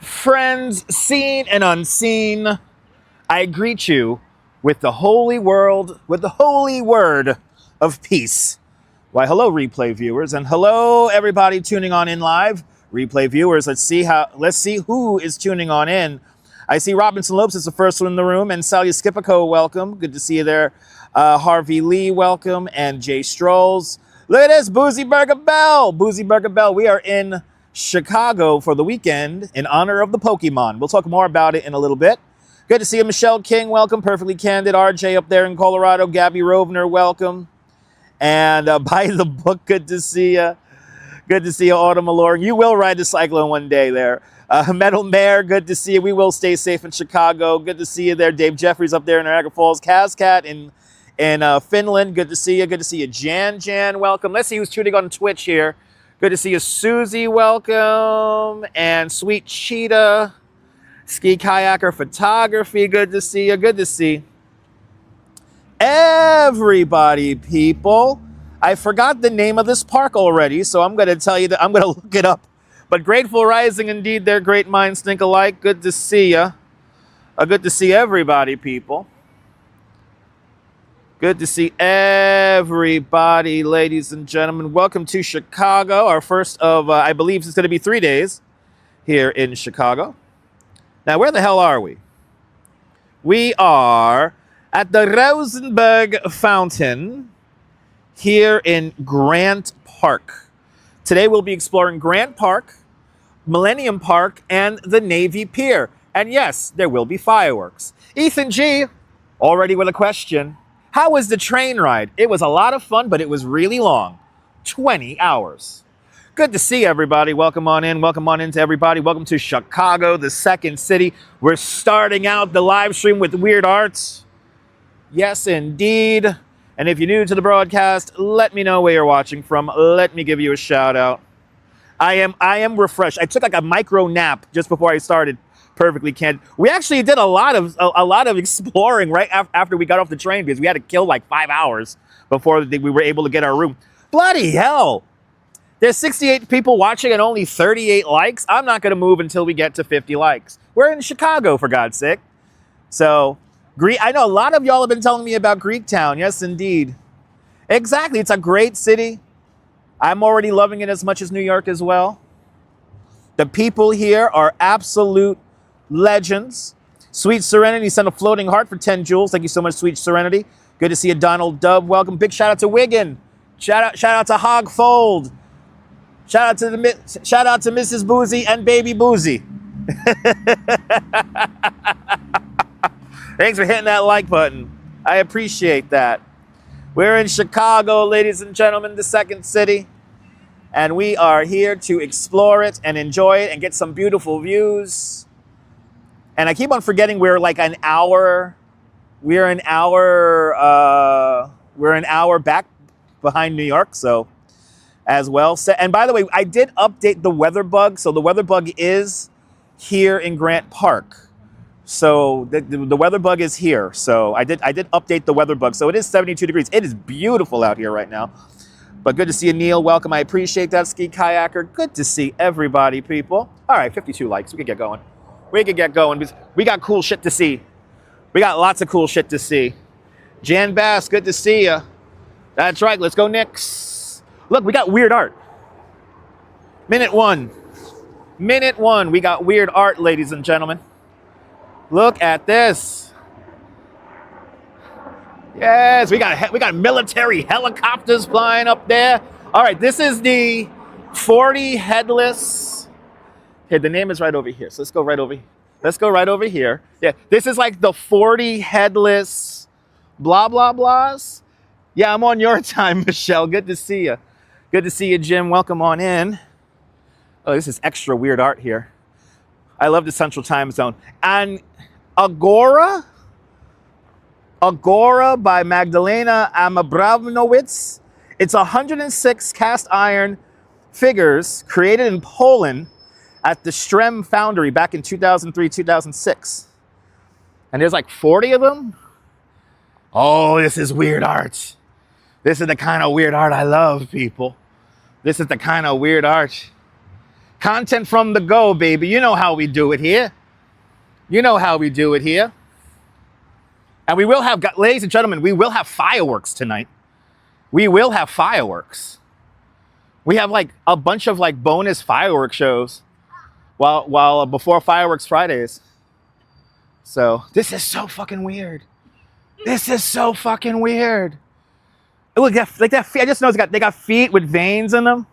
Friends, seen and unseen, I greet you with the holy word of peace. Why, hello, replay viewers, and hello, everybody tuning on in live. Replay viewers, let's see who is tuning on in. I see Robinson Lopes is the first one in the room, and Salia Skipico, welcome. Good to see you there. Harvey Lee, welcome, and Jay Strolls. Look at this, Boozy Burger Bell. Boozy Burger Bell, we are in Chicago for the weekend in honor of the Pokemon. We'll talk more about it in a little bit. Good to see you, Michelle King, welcome. Perfectly Candid, RJ up there in Colorado. Gabby Rovner, welcome. And By the Book, good to see you. Good to see you, Autumn Mallory. You will ride the cyclone one day there. Metal Mare, good to see you. We will stay safe in Chicago. Good to see you there. Dave Jeffries up there in Niagara Falls. Kazcat in Finland, good to see you. Good to see you, Jan, welcome. Let's see who's tuning on Twitch here. Good to see you, Susie, welcome. And Sweet Cheetah, Ski Kayaker Photography, good to see you. Good to see everybody, people. I forgot the name of this park already, so I'm going to tell you that I'm going to look it up. But Grateful Rising, indeed, their great minds think alike. Good to see you. Good to see everybody, people. Good to see everybody, ladies and gentlemen. Welcome to Chicago, our first of, I believe it's going to be 3 days here in Chicago. Now, where the hell are we? We are at the Rosenberg Fountain here in Grant Park. Today, we'll be exploring Grant Park, Millennium Park, and the Navy Pier. And yes, there will be fireworks. Ethan G, already with a question. How was the train ride? It was a lot of fun, but it was really long. 20 hours. Good to see everybody. Welcome on in. Welcome on into everybody. Welcome to Chicago, the second city. We're starting out the live stream with Weird Arts. Yes, indeed. And if you're new to the broadcast, let me know where you're watching from. Let me give you a shout out. I am refreshed. I took like a micro nap just before I started. Perfectly Candid. We actually did a lot of exploring right after we got off the train because we had to kill like 5 hours before we were able to get our room. Bloody hell! There's 68 people watching and only 38 likes. I'm not going to move until we get to 50 likes. We're in Chicago, for God's sake. So, I know a lot of y'all have been telling me about Greektown. Yes, indeed. Exactly. It's a great city. I'm already loving it as much as New York as well. The people here are absolute legends. Sweet Serenity sent a floating heart for 10 jewels. Thank you so much, Sweet Serenity. Good to see you, Donald Dub. Welcome. Big shout out to Wiggin. Shout out to Hogfold. Shout out to Mrs. Boozy and Baby Boozy. Thanks for hitting that like button. I appreciate that. We're in Chicago, ladies and gentlemen, the second city. And we are here to explore it and enjoy it and get some beautiful views. And I keep on forgetting we're like an hour. We're an hour back behind New York, so as well. And by the way, I did update the weather bug. So the weather bug is here in Grant Park. So the weather bug is here. So I did update the weather bug. So it is 72 degrees. It is beautiful out here right now. But good to see you, Neil. Welcome. I appreciate that, Ski Kayaker. Good to see everybody, people. All right, 52 likes. We can get going. We can get going. We got cool shit to see. We got lots of cool shit to see. Jan Bass, good to see you. That's right. Let's go, Knicks. Look, we got weird art. Minute one. We got weird art, ladies and gentlemen. Look at this. Yes, we got military helicopters flying up there. All right, this is the 40 headless. Okay, the name is right over here. So let's go right over here. Let's go right over here. Yeah, this is like the 40 headless blah, blah, blahs. Yeah, I'm on your time, Michelle. Good to see you. Good to see you, Jim. Welcome on in. Oh, this is extra weird art here. I love the Central Time Zone. And Eahora by Magdalena Amabramowicz. It's 106 cast iron figures created in Poland at the Strem Foundry back in 2003, 2006. And there's like 40 of them. Oh, this is weird art. This is the kind of weird art I love, people. This is the kind of weird art. Content from the go, baby. You know how we do it here. You know how we do it here. And we will have, ladies and gentlemen, we will have fireworks tonight. We will have fireworks. We have like a bunch of like bonus fireworks shows while before Fireworks Fridays. So this is so fucking weird. This is so fucking weird. Look, like that feet. I just know they got feet with veins in them.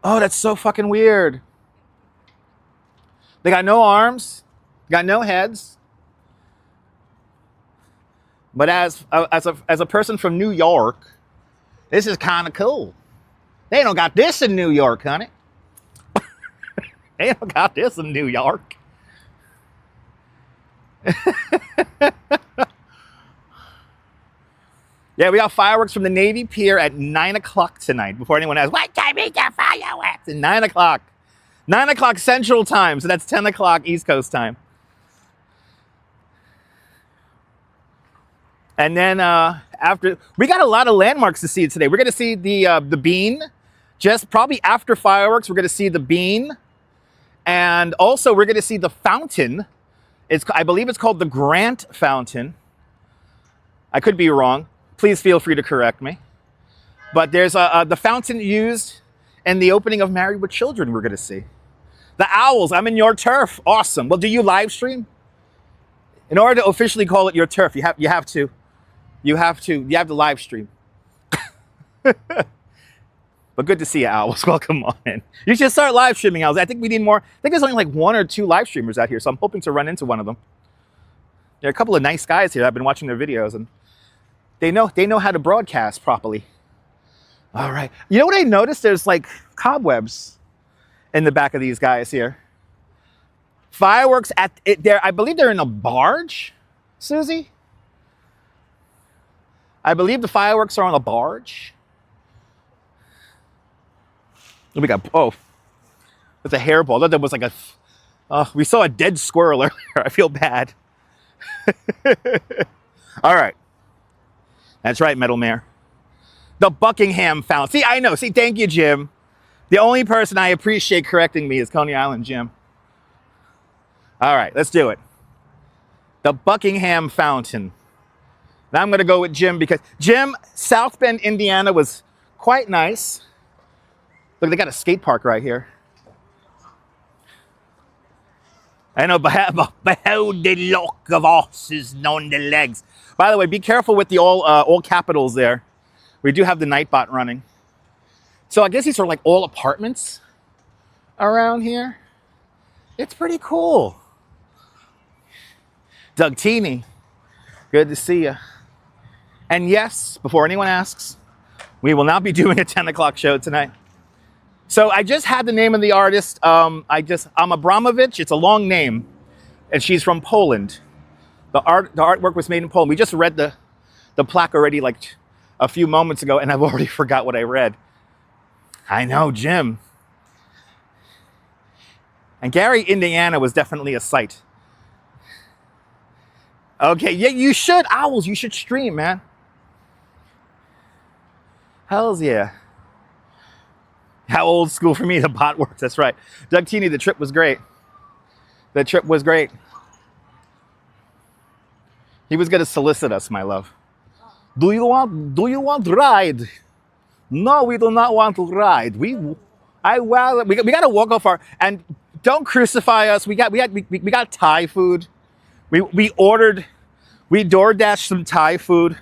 Oh, that's so fucking weird. They got no arms, got no heads. But as a person from New York, this is kind of cool. They don't got this in New York, honey. They don't got this in New York. Yeah, we got fireworks from the Navy Pier at 9 o'clock tonight. Before anyone asks, what time is the fireworks? At 9 o'clock. 9 o'clock Central Time, so that's 10 o'clock East Coast time. And then after, we got a lot of landmarks to see today. We're going to see the bean. Just probably after fireworks, we're going to see the bean. And also, we're going to see the fountain. I believe it's called the Grant Fountain. I could be wrong. Please feel free to correct me. But there's the fountain used in the opening of Married with Children we're going to see. The owls, I'm in your turf. Awesome. Well, do you live stream? In order to officially call it your turf, you have to live stream. But good to see you, owls. Welcome on in. You should start live streaming, owls. I think we need more. I think there's only like 1 or 2 live streamers out here, so I'm hoping to run into one of them. There are a couple of nice guys here. I've been watching their videos, and they know how to broadcast properly. All right. You know what I noticed? There's like cobwebs in the back of these guys here. Fireworks at it there. I believe they're in a barge, Susie. I believe the fireworks are on a barge. We got, oh, that's a hairball. That was like we saw a dead squirrel earlier. I feel bad. All right. That's right, Metal Mare. The Buckingham Fountain. See, I know. See, thank you, Jim. The only person I appreciate correcting me is Coney Island Jim. All right, let's do it. The Buckingham Fountain. Now I'm going to go with Jim because Jim, South Bend, Indiana was quite nice. Look, they got a skate park right here. I know, behold the look of horses on the legs. By the way, be careful with the all capitals there. We do have the Nightbot running. So I guess these are like all apartments around here. It's pretty cool. Doug Teeny, good to see you. And yes, before anyone asks, we will not be doing a 10 o'clock show tonight. So I just had the name of the artist. Amabramowicz. It's a long name, and she's from Poland. The artwork was made in Poland. We just read the plaque already like a few moments ago, and I've already forgot what I read. I know, Jim. And Gary, Indiana was definitely a sight. Okay, yeah, you should, owls. You should stream, man. Hells yeah. How old school for me, the bot works. That's right. Doug Teeny, the trip was great. The trip was great. He was going to solicit us, my love. Do you want to ride? No, we do not want to ride. We got to walk off our, and don't crucify us. We got Thai food. We DoorDashed some Thai food.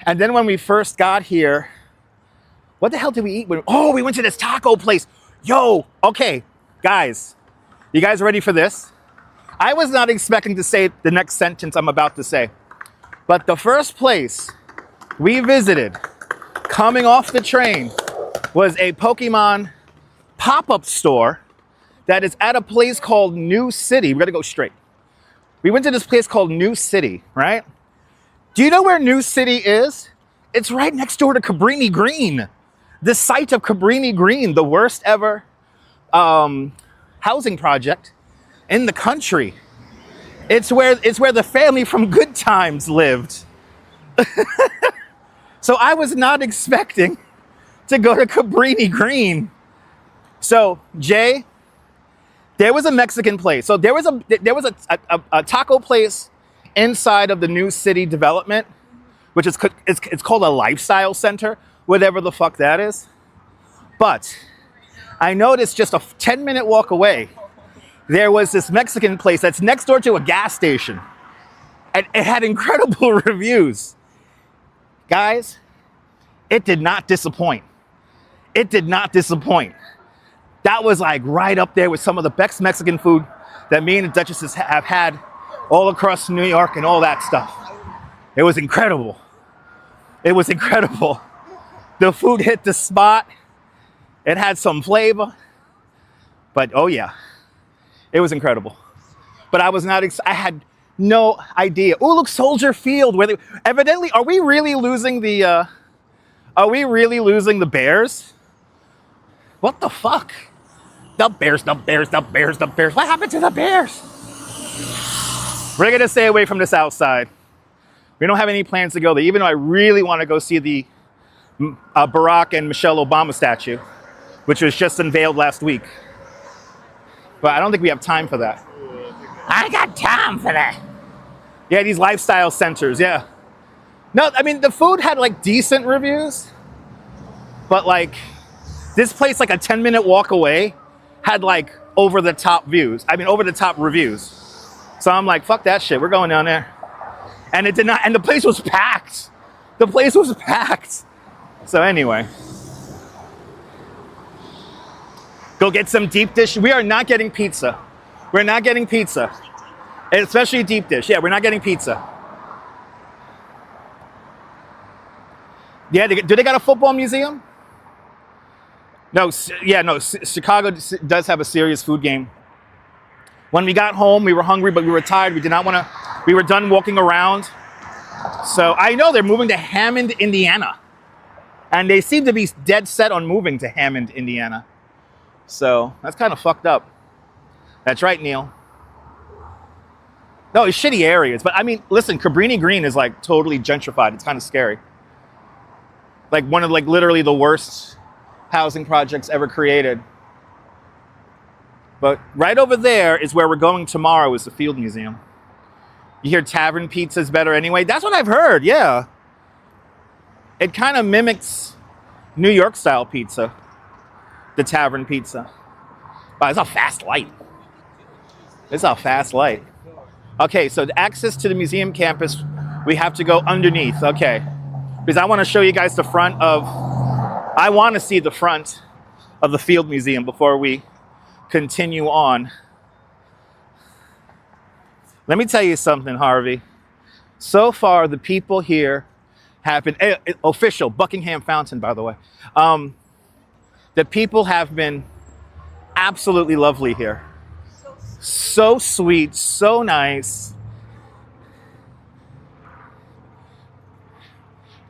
And then when we first got here, what the hell did we eat? We went to this taco place. Yo, okay, guys. You guys ready for this? I was not expecting to say the next sentence I'm about to say. But the first place we visited coming off the train was a Pokemon pop-up store that is at a place called New City. We gotta go straight. We went to this place called New City, right? Do you know where New City is? It's right next door to Cabrini Green. The site of Cabrini Green, the worst ever housing project in the country. It's where the family from Good Times lived. So I was not expecting to go to Cabrini Green. So Jay, there was a Mexican place. So there was a taco place inside of the New City development, which is it's called a lifestyle center, whatever the fuck that is. But I noticed just a 10-minute walk away, there was this Mexican place that's next door to a gas station. And it had incredible reviews. Guys, it did not disappoint. It did not disappoint. That was like right up there with some of the best Mexican food that me and the Duchesses have had all across New York and all that stuff. It was incredible. It was incredible. The food hit the spot. It had some flavor. But oh yeah, it was incredible. But I was not, I had no idea. Oh, look, Soldier Field. Evidently, are we really losing the Bears? What the fuck? The Bears. What happened to the Bears? We're gonna stay away from this outside. We don't have any plans to go there, even though I really want to go see the Barack and Michelle Obama statue, which was just unveiled last week. But I don't think we have time for that. I ain't got time for that. Yeah, these lifestyle centers, yeah. No, I mean, the food had like decent reviews, but like this place, like a 10-minute walk away, had like over-the-top reviews. So I'm like, fuck that shit, we're going down there. And it did not, and the place was packed. The place was packed. So anyway. Go get some deep dish. We are not getting pizza. We're not getting pizza. Especially deep dish. Yeah, we're not getting pizza. Yeah, do they got a football museum? No, yeah, no, Chicago does have a serious food game. When we got home, we were hungry, but we were tired. We did not want to, we were done walking around. So I know they're moving to Hammond, Indiana. And they seem to be dead set on moving to Hammond, Indiana. So that's kind of fucked up. That's right, Neil. No, it's shitty areas. But I mean, listen, Cabrini Green is like totally gentrified. It's kind of scary. Like one of like literally the worst housing projects ever created. But right over there is where we're going tomorrow, is the Field Museum. You hear tavern pizza is better anyway. That's what I've heard, yeah. It kind of mimics New York style pizza, the tavern pizza. Wow, it's a fast light. It's a fast light. Okay, so the access to the museum campus, we have to go underneath, okay. Because I want to show you guys the front of, I want to see the front of the Field Museum before we continue on. Let me tell you something, Harvey. So far, the people here have been, official, Buckingham Fountain, by the way. The people have been absolutely lovely here. So sweet, so nice.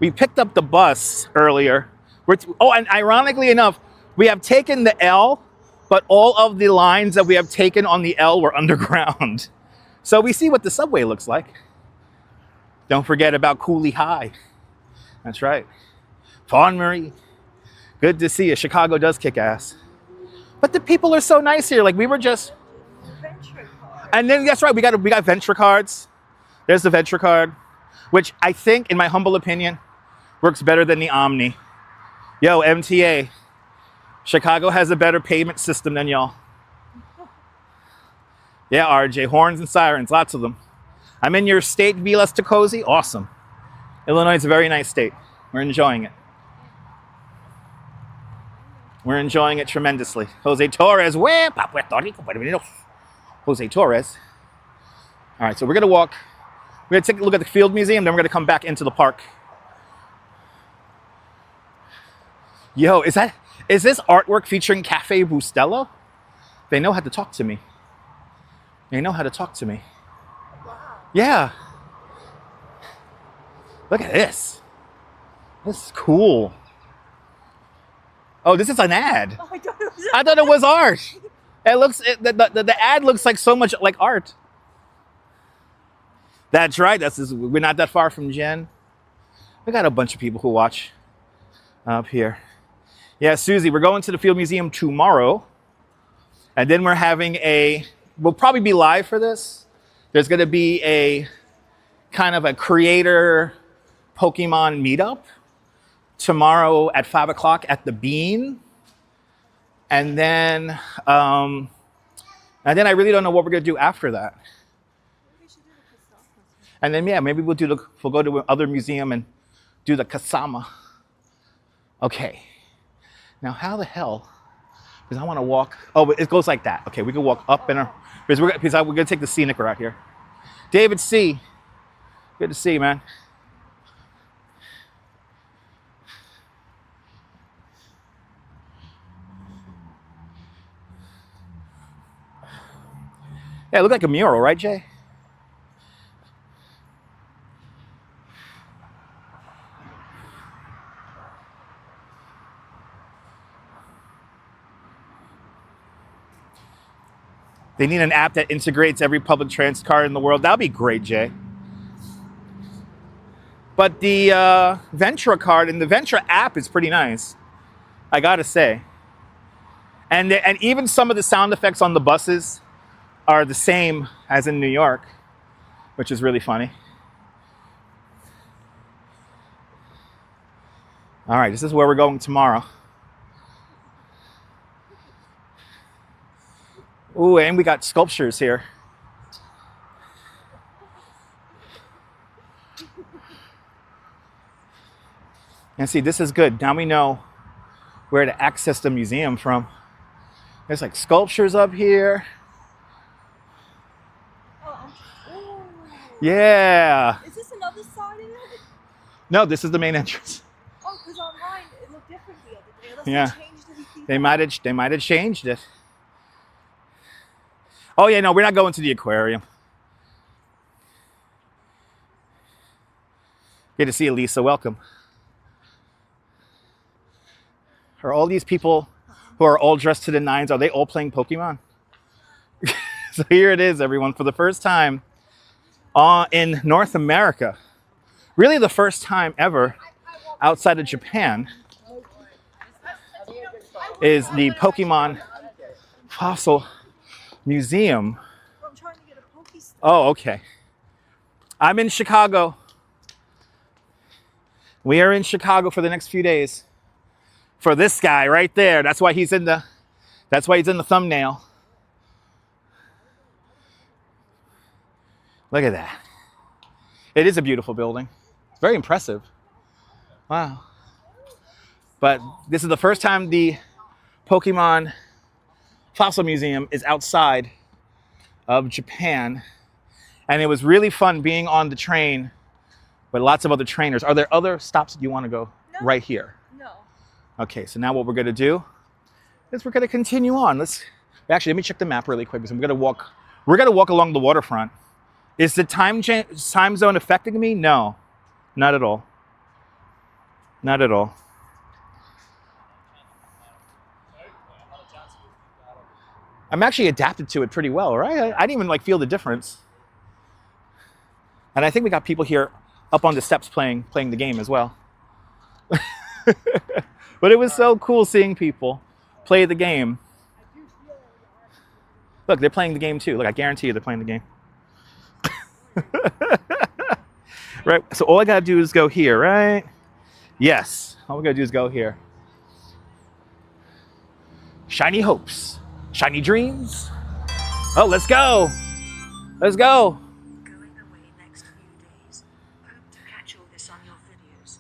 We picked up the bus earlier. And ironically enough, we have taken the L, but all of the lines that we have taken on the L were underground. So we see what the subway looks like. Don't forget about Cooley High. That's right. Fawn Marie. Good to see you. Chicago does kick ass. But the people are so nice here. Like we were just... And then that's right, we got Venture cards. There's the Venture card, which I think, in my humble opinion, works better than the Omni. Yo, MTA. Chicago has a better payment system than y'all. Yeah, RJ, horns and sirens, lots of them. I'm in your state, Vilas Tecozy. Awesome. Illinois is a very nice state. We're enjoying it. We're enjoying it tremendously. Jose Torres, where? Jose Torres. All right, so we're gonna walk. We're gonna take a look at the Field Museum, then we're gonna come back into the park. Yo, is this artwork featuring Cafe Bustelo? They know how to talk to me. They know how to talk to me. Yeah. Look at this. This is cool. Oh, this is an ad. Oh, I thought it was art. The ad looks like so much like art. That's right. We're not that far from Jen. We got a bunch of people who watch up here. Yeah, Susie, we're going to the Field Museum tomorrow. And then we're having we'll probably be live for this. There's going to be a kind of a creator Pokemon meetup tomorrow at 5 o'clock at the Bean. And then I really don't know what we're going to do after that. And then, yeah, maybe we'll go to another museum and do the Kasama. Okay. Now, how the hell? Because I want to walk. Oh, it goes like that. Okay, we can walk up and because we're going to take the scenic route here. David C. Good to see you, man. Yeah, it looked like a mural, right, Jay? They need an app that integrates every public transit card in the world. That'd be great, Jay. But the Ventra card and the Ventra app is pretty nice, I gotta say. And even some of the sound effects on the buses are the same as in New York, which is really funny. All right, this is where we're going tomorrow. Ooh, and we got sculptures here. And see, this is good. Now we know where to access the museum from. There's like sculptures up here. Oh. Yeah. Is this another side of it? No, this is the main entrance. Oh, because online it looked different the other day. Unless Yeah. they changed it. They might have changed it. Oh yeah, no, we're not going to the aquarium. Good to see you, Lisa. Welcome. Are all these people who are all dressed to the nines, are they all playing Pokemon? So here it is, everyone, for the first time in North America. Really the first time ever outside of Japan is the Pokemon Fossil Museum. I'm trying to get a Pokestop. Oh, okay. I'm in Chicago. We are in Chicago for the next few days. For this guy right there. That's why he's in the thumbnail. Look at that. It is a beautiful building. It's very impressive. Wow. But this is the first time the Pokemon Fossil Museum is outside of Japan. And it was really fun being on the train with lots of other trainers. Are there other stops that you want to go? No. Right here? No. Okay, so now what we're going to do is we're going to continue on. Actually, let me check the map really quick because we're going to walk along the waterfront. Is the time zone affecting me? No, not at all. Not at all. I'm actually adapted to it pretty well, right? I didn't even feel the difference. And I think we got people here up on the steps playing the game as well. But it was so cool seeing people play the game. Look, they're playing the game too. Look, I guarantee you they're playing the game. Right, so all I gotta do is go here, right? Yes, all we gotta do is go here. Shiny hopes, shiny dreams. Oh, let's go. Let's go. Going away next few days. Hope to catch all this on your videos.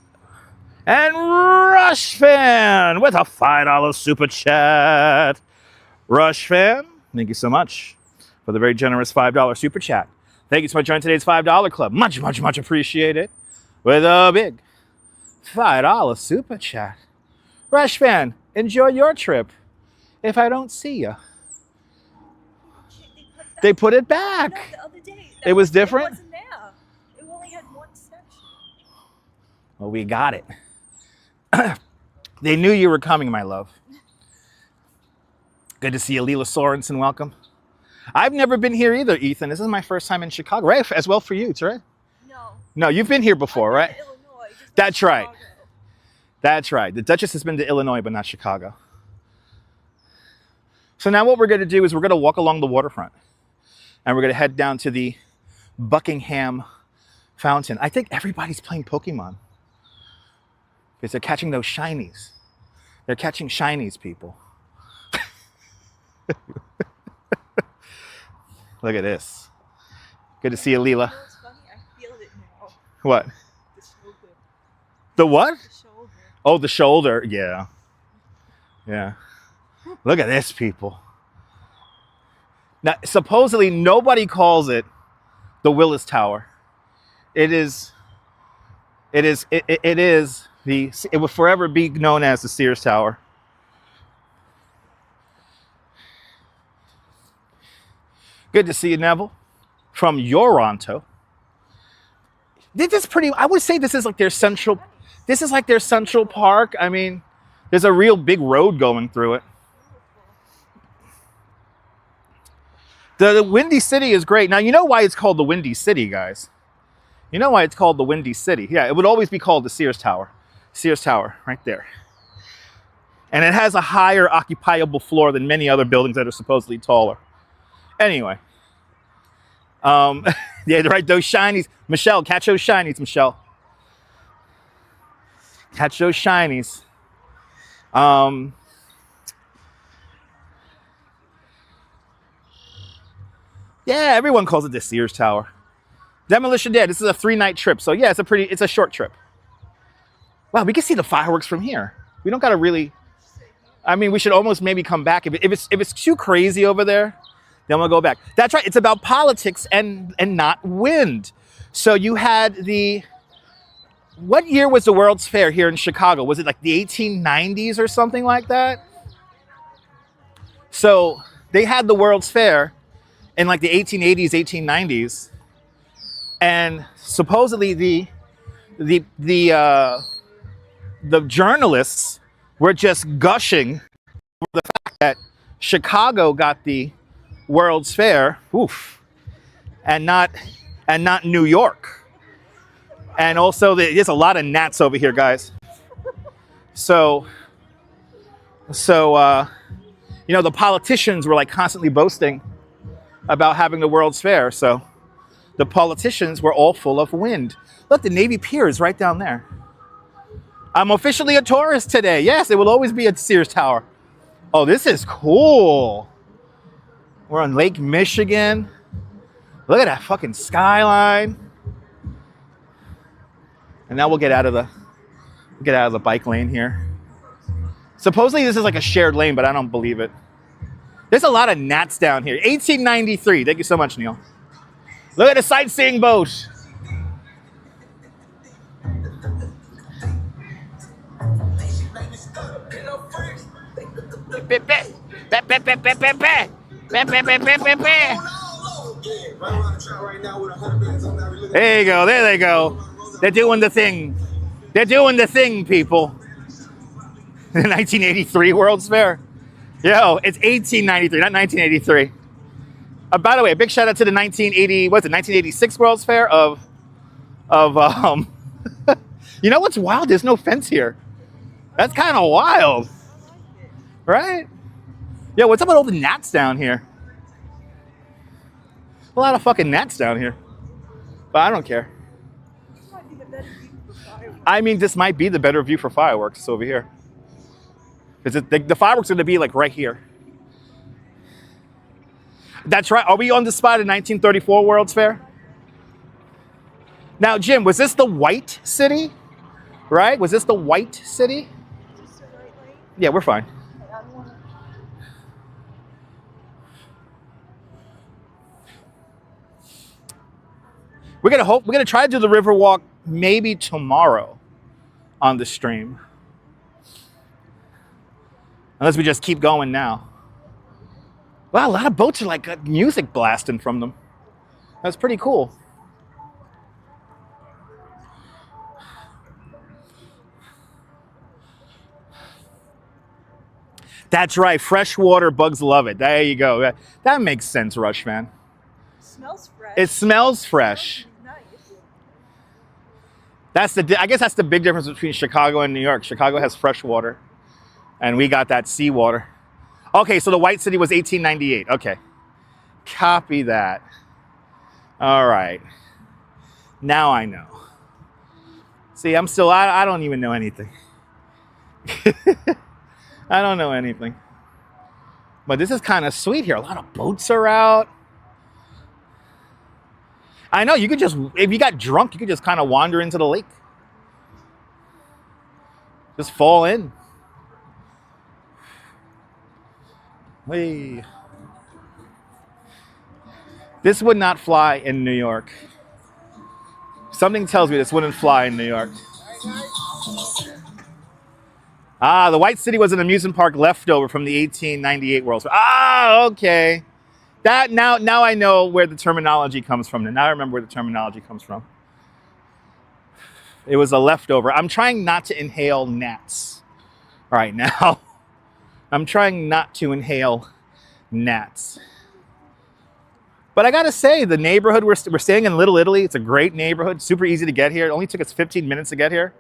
And Rush Fan with a $5 super chat. Rush Fan, thank you so much for the very generous $5 super chat. Thank you so much for joining today's $5 club. Much, much, much appreciated. With a big $5 super chat. Rush fan, enjoy your trip. If I don't see you. They put it back. No, the other day. It was different? It wasn't there. It only had one section. Well, we got it. They knew you were coming, my love. Good to see you, Leela Sorensen. Welcome. I've never been here either, Ethan. This is my first time in Chicago. Right, as well for you, right? No. No, you've been here before, right? Illinois, just That's not right. Chicago. That's right. The Duchess has been to Illinois, but not Chicago. So now what we're going to do is we're going to walk along the waterfront. And we're going to head down to the Buckingham Fountain. I think everybody's playing Pokemon. Because they're catching those shinies. They're catching shinies, people. Look at this. Good to see you, Leela. You know what's funny? I feel it now. What? The shoulder. The what? The shoulder. Oh, the shoulder. Yeah. Yeah. Look at this, people. Now, supposedly nobody calls it the Willis Tower. It will forever be known as the Sears Tower. Good to see you, Neville, from Toronto. This is pretty, I would say this is like their central park. I mean, there's a real big road going through it. The Windy City is great. Now, you know why it's called the Windy City, guys? You know why it's called the Windy City? Yeah, it would always be called the Sears Tower. Sears Tower, right there. And it has a higher occupiable floor than many other buildings that are supposedly taller. Anyway. Yeah, right, those shinies. Michelle, catch those shinies, Michelle. Catch those shinies. Yeah, everyone calls it the Sears Tower. Demolition Day. This is a 3-night trip, so yeah, it's a short trip. Wow, we can see the fireworks from here. We don't gotta really. I mean, we should almost maybe come back if it's too crazy over there. Then we'll go back. That's right. It's about politics and not wind. So you had what year was the World's Fair here in Chicago? Was it like the 1890s or something like that? So they had the World's Fair in like the 1880s, 1890s, and supposedly the journalists were just gushing over the fact that Chicago got the World's Fair, and not New York. And also, there's a lot of gnats over here, guys. So you know, the politicians were like constantly boasting about having the World's Fair. So the politicians were all full of wind. Look, the Navy Pier is right down there. I'm officially a tourist today. Yes, it will always be at Sears Tower. Oh, this is cool. We're on Lake Michigan. Look at that fucking skyline. And now we'll get out of the bike lane here. Supposedly this is like a shared lane, but I don't believe it. There's a lot of gnats down here. 1893. Thank you so much, Neil. Look at the sightseeing boat. There you go. There they go. They're doing the thing. They're doing the thing, people. The 1983 World's Fair. Yo, it's 1893, not 1983. By the way, a big shout out to the 1986 World's Fair of you know what's wild? There's no fence here. That's kind of wild. Right? Yo, what's up with all the gnats down here? A lot of fucking gnats down here. But I don't care. I mean, this might be the better view for fireworks over here. Because the fireworks are going to be like right here. That's right. Are we on the spot of 1934 World's Fair? Now, Jim, was this the white city? Right? Was this the white city? Yeah, we're fine. We're gonna try to do the Riverwalk maybe tomorrow on the stream. Unless we just keep going now. Wow, a lot of boats are like got music blasting from them. That's pretty cool. That's right, freshwater bugs love it. There you go. That makes sense, Rush man. It smells fresh. It smells fresh. Nice. I guess that's the big difference between Chicago and New York. Chicago has fresh water, and we got that seawater. Okay, so the White City was 1898. Okay, copy that. All right, now I know. See, I don't even know anything. I don't know anything. But this is kind of sweet here. A lot of boats are out. I know, you could just, if you got drunk, you could just kind of wander into the lake. Just fall in. Hey. This would not fly in New York. Something tells me this wouldn't fly in New York. Ah, the White City was an amusement park leftover from the 1898 World Fair. Ah, okay. That now I know where the terminology comes from. Now I remember where the terminology comes from. It was a leftover. I'm trying not to inhale gnats right now. I'm trying not to inhale gnats. But I gotta say, the neighborhood we're staying in, Little Italy, it's a great neighborhood. Super easy to get here. It only took us 15 minutes to get here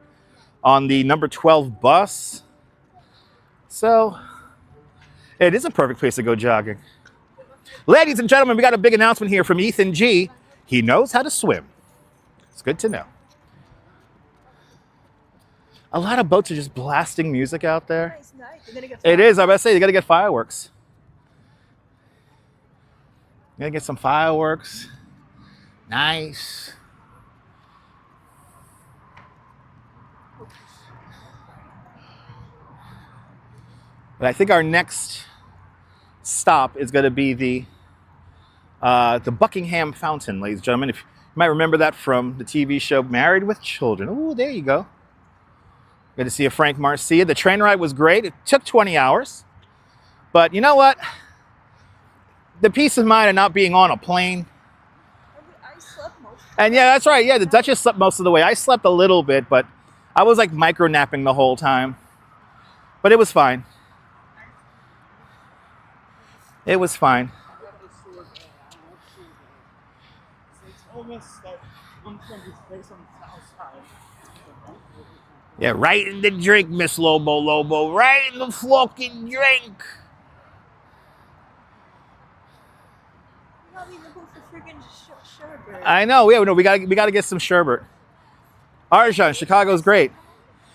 on the number 12 bus. So it is a perfect place to go jogging. Ladies and gentlemen, we got a big announcement here from Ethan G. He knows how to swim. It's good to know. A lot of boats are just blasting music out there. Nice night. You're gonna get It is. I was about to say, you got to get fireworks. You got to get some fireworks. Nice. But I think our next stop is going to be the Buckingham Fountain, ladies and gentlemen. If you might remember that from the TV show Married with Children. Oh, there you go. Good to see you, Frank Marcia. The train ride was great. It took 20 hours. But you know what? The peace of mind of not being on a plane. I slept most of And yeah, that's right. Yeah, the Duchess slept most of the way. I slept a little bit, but I was like micro-napping the whole time. But it was fine. It was fine. Yeah, right in the drink, Miss Lobo. Right in the fucking drink. not even go for freaking sherbet. I know. Yeah, no, we gotta get some sherbet. Arjan, Chicago's great.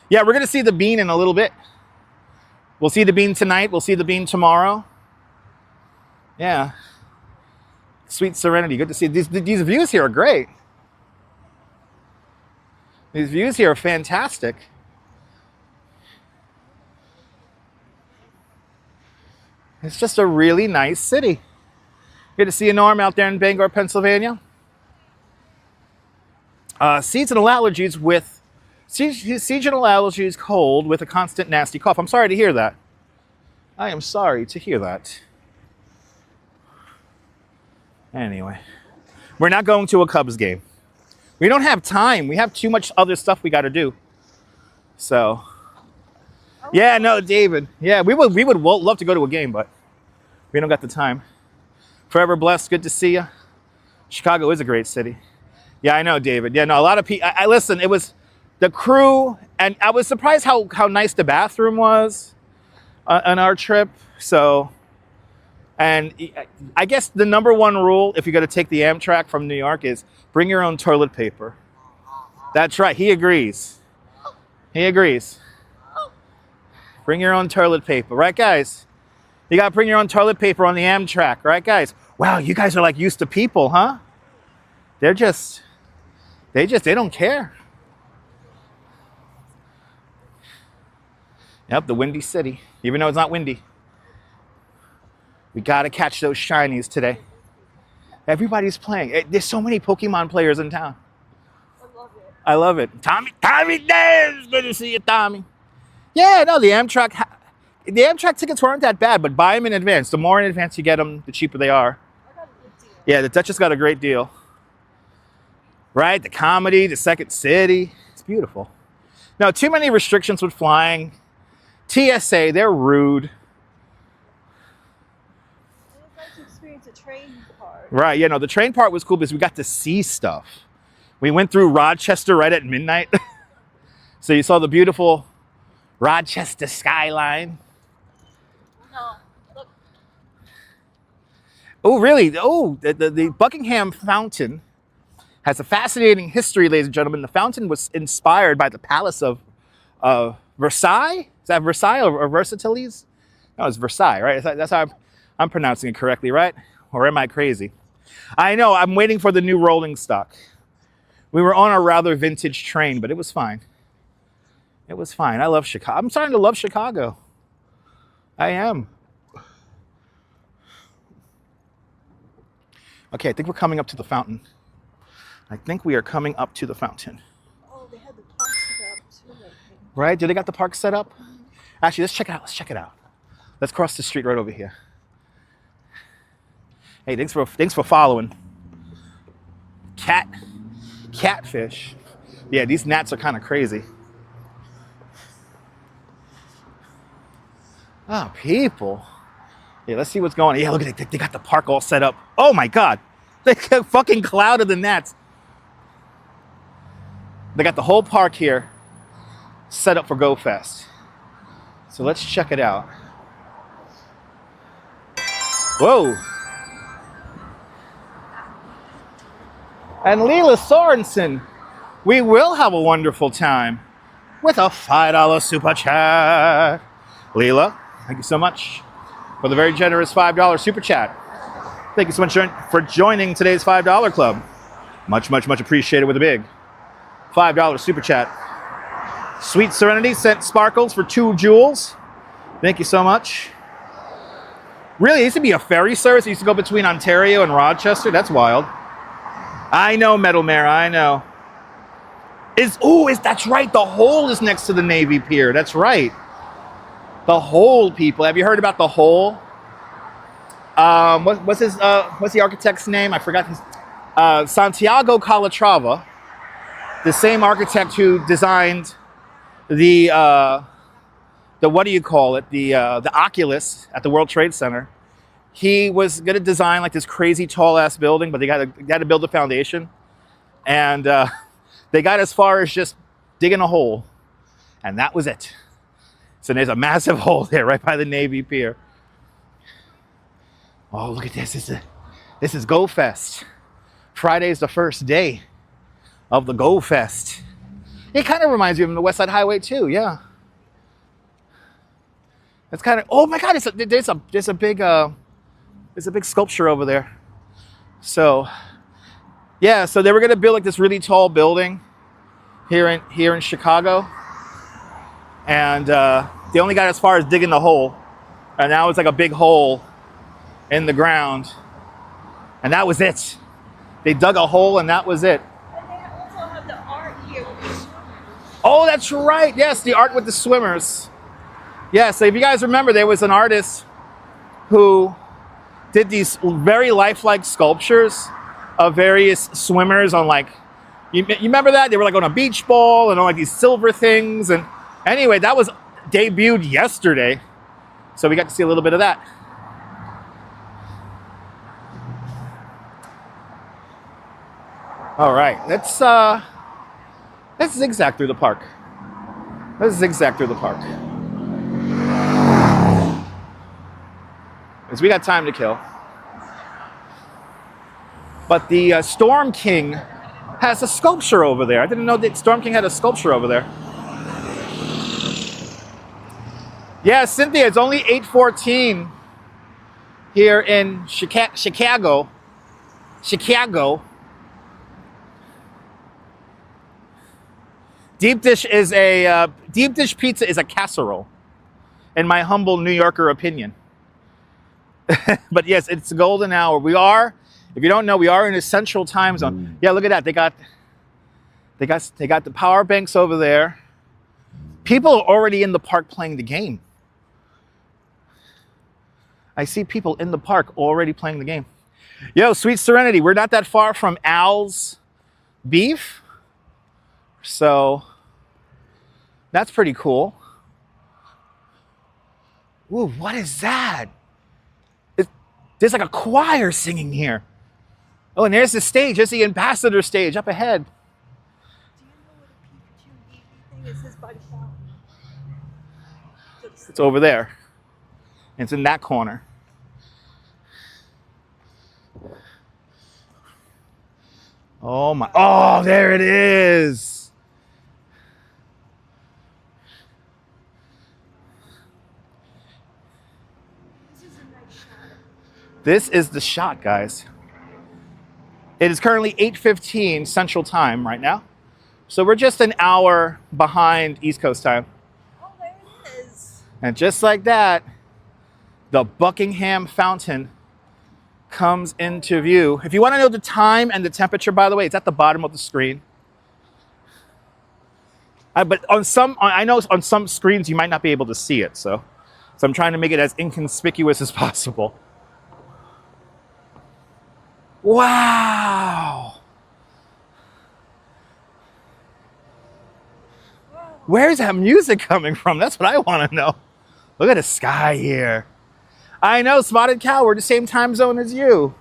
Yeah, we're gonna see the bean in a little bit. We'll see the bean tonight. We'll see the bean tomorrow. Yeah. Sweet serenity. Good to see. These views here are great. These views here are fantastic. It's just a really nice city. Good to see you, Norm, out there in Bangor, Pennsylvania. Seasonal allergies cold with a constant nasty cough. I'm sorry to hear that. I am sorry to hear that. Anyway, we're not going to a Cubs game. We don't have time. We have too much other stuff we got to do. So, yeah, no, David. Yeah, we would love to go to a game, but we don't got the time. Forever blessed. Good to see you. Chicago is a great city. Yeah, I know, David. Yeah, no, a lot of people. I listen. It was the crew, and I was surprised how nice the bathroom was on our trip. So, and I guess the number one rule, if you're going to take the Amtrak from New York, is bring your own toilet paper. That's right. He agrees. He agrees. Bring your own toilet paper, right, guys? You got to bring your own toilet paper on the Amtrak, right, guys? Wow, you guys are like used to people, huh? They don't care. Yep, the Windy City, even though it's not windy. We got to catch those shinies today. Everybody's playing. There's so many Pokemon players in town. I love it. I love it. Tommy Dance, good to see you, Tommy. Yeah, no, the Amtrak The Amtrak tickets weren't that bad, but buy them in advance. The more in advance you get them, the cheaper they are. I got a good deal. Yeah, the Duchess got a great deal. Right? The comedy, the Second City. It's beautiful. No, too many restrictions with flying. TSA, they're rude. I would like to experience a train part. Right, yeah, no, the train part was cool because we got to see stuff. We went through Rochester right at midnight. So you saw the beautiful Rochester skyline. No, look. Oh, really? Oh, the Buckingham Fountain has a fascinating history, ladies and gentlemen. The fountain was inspired by the Palace of Versailles. Is that Versailles or Versailles? No, it's Versailles, right? That's how I'm pronouncing it correctly, right? Or am I crazy? I know, I'm waiting for the new rolling stock. We were on a rather vintage train, but it was fine. It was fine. I love Chicago. I'm starting to love Chicago. I am. Okay, I think we're coming up to the fountain. I think we are coming up to the fountain. Oh, they had the park set up too, I think. Right? Did they got the park set up? Actually, let's check it out. Let's check it out. Let's cross the street right over here. Hey, thanks for following. Catfish. Yeah, these gnats are kind of crazy. Oh, people. Yeah, let's see what's going on. Yeah, look at it. They got the park all set up. Oh my God. They got fucking cloud of the gnats. They got the whole park here set up for Go Fest. So let's check it out. Whoa. And Leela Sorensen, we will have a wonderful time with a $5 super chat. Leela, thank you so much for the very generous $5 super chat. Thank you so much for joining today's $5 club. Much, much, much appreciated with a big $5 super chat. Sweet Serenity sent sparkles for 2 jewels. Thank you so much. Really, it used to be a ferry service. It used to go between Ontario and Rochester. That's wild. I know, Metal Mare, I know. That's right. The Hole is next to the Navy Pier. That's right. The Hole, people. Have you heard about the Hole? What's the architect's name? I forgot his. Santiago Calatrava, the same architect who designed the what do you call it? The Oculus at the World Trade Center. He was going to design like this crazy tall ass building, but they got to build the foundation, and they got as far as just digging a hole, and that was it. So there's a massive hole there right by the Navy Pier. Oh, look at this! This is Go Fest. Friday's the first day of the Go Fest. It kind of reminds me of the West Side Highway too. Yeah. It's kind of. Oh my God! There's a big sculpture over there. So, yeah. So they were gonna build like this really tall building here in Chicago, and they only got as far as digging the hole, and now it's like a big hole in the ground, and that was it. They dug a hole, and that was it. And they also have the art here with the swimmers. Oh, that's right. Yes, the art with the swimmers. Yeah. So if you guys remember, there was an artist who did these very lifelike sculptures of various swimmers on like, you remember that? They were like on a beach ball and on like these silver things. And anyway, that was debuted yesterday. So we got to see a little bit of that. All right, let's zigzag through the park. Let's zigzag through the park. Because we got time to kill. But the Storm King has a sculpture over there. I didn't know that Storm King had a sculpture over there. Yeah, Cynthia, it's only 8:14 here in Chicago. Deep dish pizza is a casserole, in my humble New Yorker opinion. But yes, it's the golden hour. We are, if you don't know, we are in a central time zone. Yeah, look at that. They got the power banks over there. People are already in the park playing the game. I see people in the park already playing the game. Yo, Sweet Serenity, we're not that far from Al's Beef. So that's pretty cool. Ooh, what is that? There's like a choir singing here. Oh, and there's the stage. There's the ambassador stage up ahead. Do you know what a Pikachu Eevee thing is? His by the fountain. It's over there. And it's in that corner. Oh my, oh, there it is. This is a nice shot. This is the shot, guys. It is currently 8:15 Central Time right now. So we're just an hour behind East Coast time. Oh, there it is. And just like that, the Buckingham Fountain comes into view. If you want to know the time and the temperature, by the way, it's at the bottom of the screen. But on some, I know on some screens you might not be able to see it, so I'm trying to make it as inconspicuous as possible. Wow! Where's that music coming from? That's what I want to know. Look at the sky here. I know, Spotted Cow, we're the same time zone as you.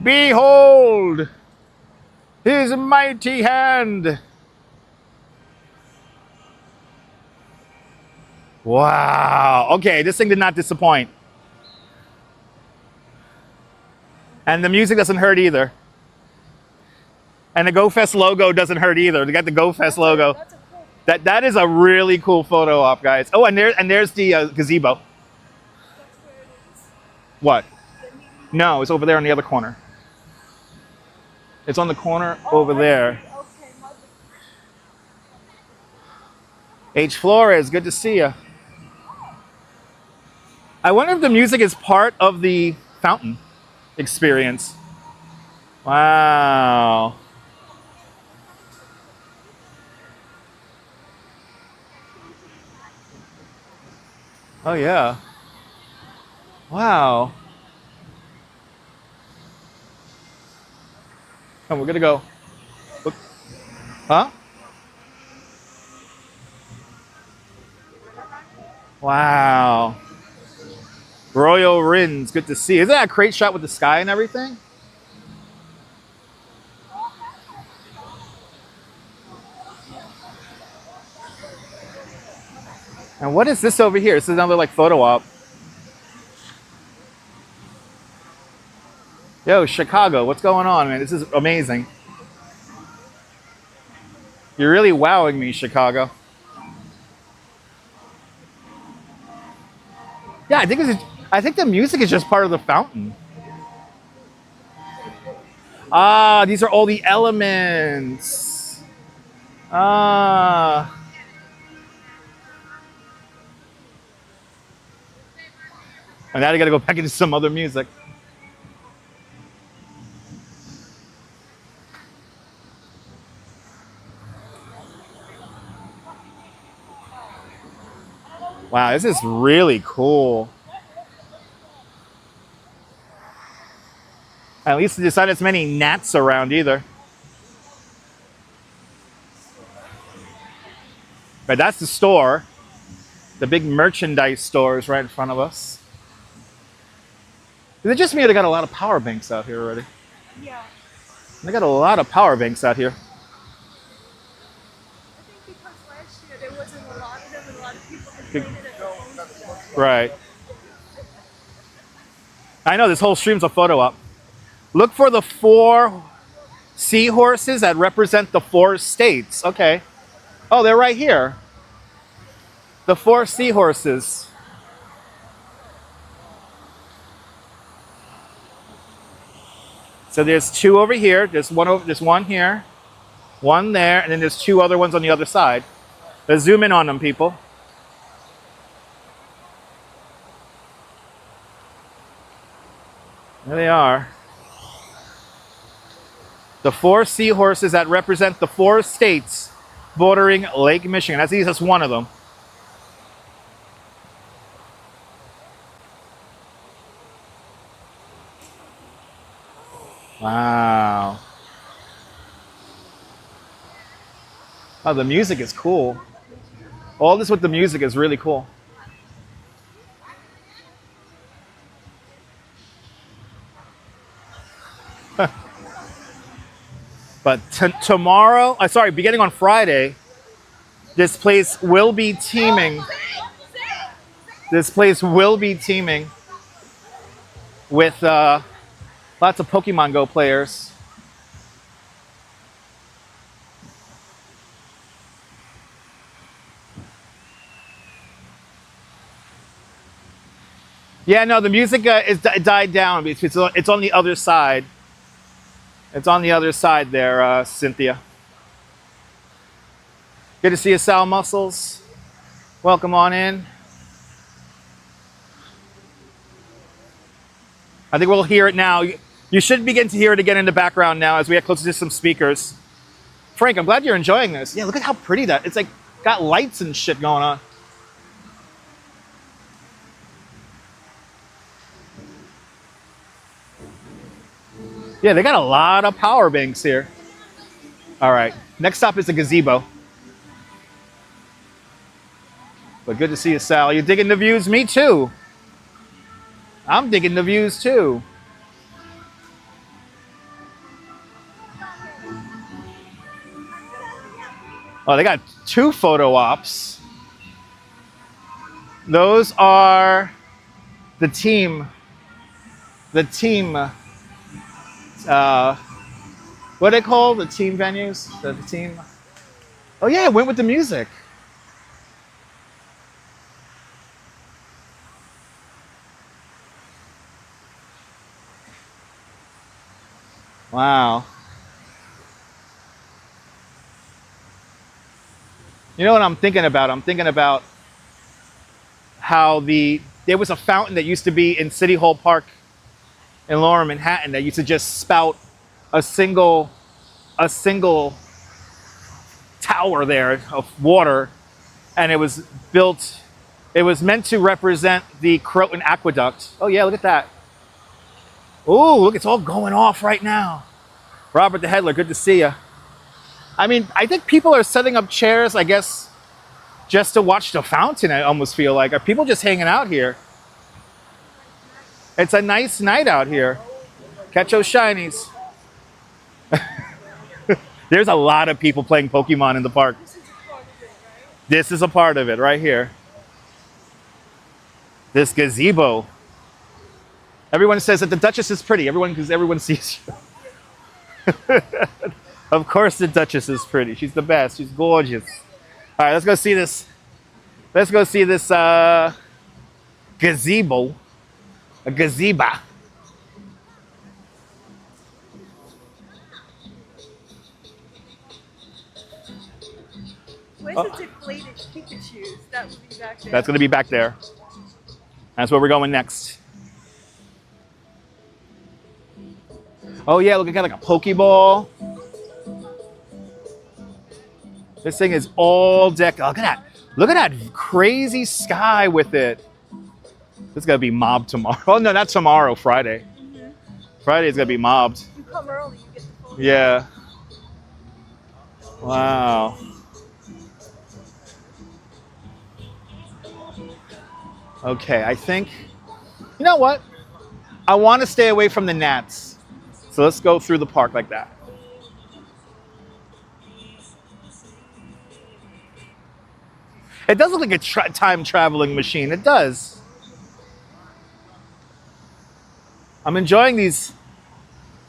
Behold his mighty hand. Wow. Okay, this thing did not disappoint. And the music doesn't hurt either. And the GoFest logo doesn't hurt either. They got the GoFest logo. That's a cool. That is a really cool photo op, guys. Oh, and there's the gazebo. That's where it is. What? The meeting. No, it's over there in the other corner. It's on the corner Oh, over I there. see. Okay, my bad. H. Flores, good to see you. I wonder if the music is part of the fountain experience. Wow. Oh, yeah. Wow. Oh, we're gonna go. Look. Huh? Wow. Royal Rins, good to see. Isn't that a great shot with the sky and everything? And what is this over here? This is another like photo op. Yo, Chicago, what's going on, man? This is amazing. You're really wowing me, Chicago. Yeah, I think the music is just part of the fountain. Ah, these are all the elements. Ah. And now I gotta go back into some other music. Wow, this is really cool. At least there's not as many gnats around either. But that's the store. The big merchandise store is right in front of us. Is it just me or they got a lot of power banks out here already? Yeah. They got a lot of power banks out here. I think because last year there wasn't a lot of them and a lot of people complaining that the phones were down. Right. I know this whole stream's a photo op. Look for the 4 seahorses that represent the 4 states. Okay. Oh, they're right here. The 4 seahorses. So there's 2 over here. There's one here, 1 there, and then there's 2 other ones on the other side. Let's zoom in on them, people. There they are. The 4 seahorses that represent the 4 states bordering Lake Michigan. That's just one of them. Wow. Oh, the music is cool. All this with the music is really cool. But tomorrow, sorry, beginning on Friday, this place will be teeming. This place will be teeming with lots of Pokemon Go players. Yeah, no, the music is died down. It's on the other side. It's on the other side there, Cynthia. Good to see you, Sal Muscles. Welcome on in. I think we'll hear it now. You should begin to hear it again in the background now as we get closer to some speakers. Frank, I'm glad you're enjoying this. Yeah, look at how pretty that. It's like got lights and shit going on. Yeah, they got a lot of power banks here. All right, next stop is the gazebo. But good to see you, Sal. You digging the views? Me too. I'm digging the views too. Oh, they got 2 photo ops. Those are the team. The team. What do they call the team venues? The team. Oh yeah, it went with the music. Wow. You know what I'm thinking about? I'm thinking about how there was a fountain that used to be in City Hall Park in Lower Manhattan that used to just spout a single tower there of water, and it was meant to represent the Croton Aqueduct. Oh yeah, look at that. Oh, look, it's all going off right now. Robert the Headler, good to see you. I mean, I think people are setting up chairs, I guess, just to watch the fountain, I almost feel like. Are people just hanging out here? It's a nice night out here. Catch those shinies. There's a lot of people playing Pokemon in the park. This is a part of it, right here. This gazebo. Everyone says that the Duchess is pretty. Because everyone sees you. Of course the Duchess is pretty. She's the best. She's gorgeous. All right, let's go see this. Let's go see this gazebo. A gazeba. Where's the deflated Pikachu? That would be back there. That's going to be back there. That's where we're going next. Oh yeah, look, I got like a Pokeball. This thing is all decked. Look at that. Look at that crazy sky with it. This is going to be mobbed tomorrow. Oh no, not tomorrow, Friday. Mm-hmm. Friday is going to be mobbed. You come early, you get the photo. Yeah. Wow. Okay, I think, you know what? I want to stay away from the gnats. So let's go through the park like that. It does look like a time traveling machine. It does. I'm enjoying these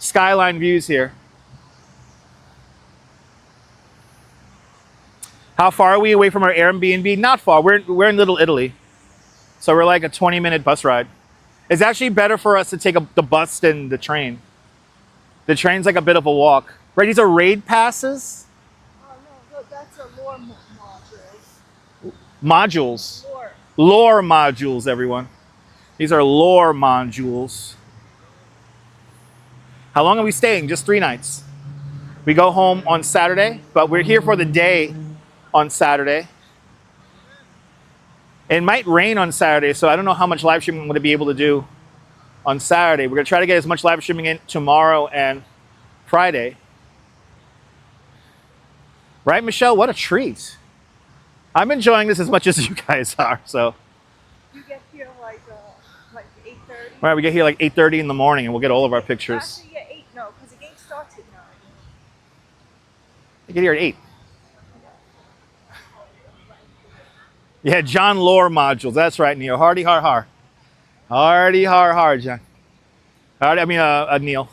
skyline views here. How far are we away from our Airbnb? Not far. We're in Little Italy. So we're like a 20-minute bus ride. It's actually better for us to take the bus than the train. The train's like a bit of a walk. Right, these are raid passes? Oh no, that's a lore modules. Modules. Lore. Lore modules, everyone. These are lore modules. How long are we staying? Just 3 nights. We go home on Saturday, but we're here for the day on Saturday. It might rain on Saturday, so I don't know how much live streaming I'm going to be able to do on Saturday. We're going to try to get as much live streaming in tomorrow and Friday. Right, Michelle? What a treat. I'm enjoying this as much as you guys are, so. You get here like 8:30. Right, we get here like 8:30 in the morning and we'll get all of our pictures. Actually, yeah, 8, no, because the game starts at 9. We get here at 8. Yeah, John Lore modules. That's right, Neil. Hardy har har. Hardy har har, John. Hardy, I mean, Neil.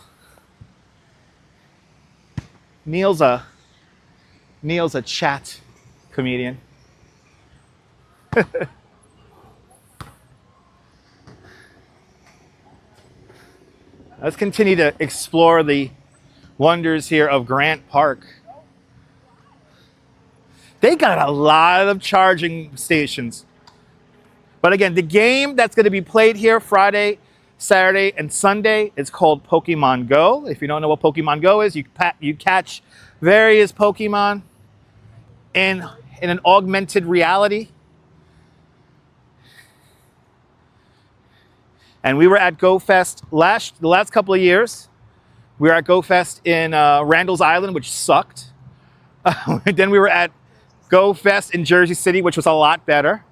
Neil's a chat comedian. Let's continue to explore the wonders here of Grant Park. They got a lot of charging stations. But again, the game that's going to be played here Friday, Saturday, and Sunday is called Pokemon Go. If you don't know what Pokemon Go is, you catch various Pokemon in an augmented reality. And we were at GoFest the last couple of years. We were at GoFest in Randall's Island, which sucked. Then we were at GoFest in Jersey City, which was a lot better.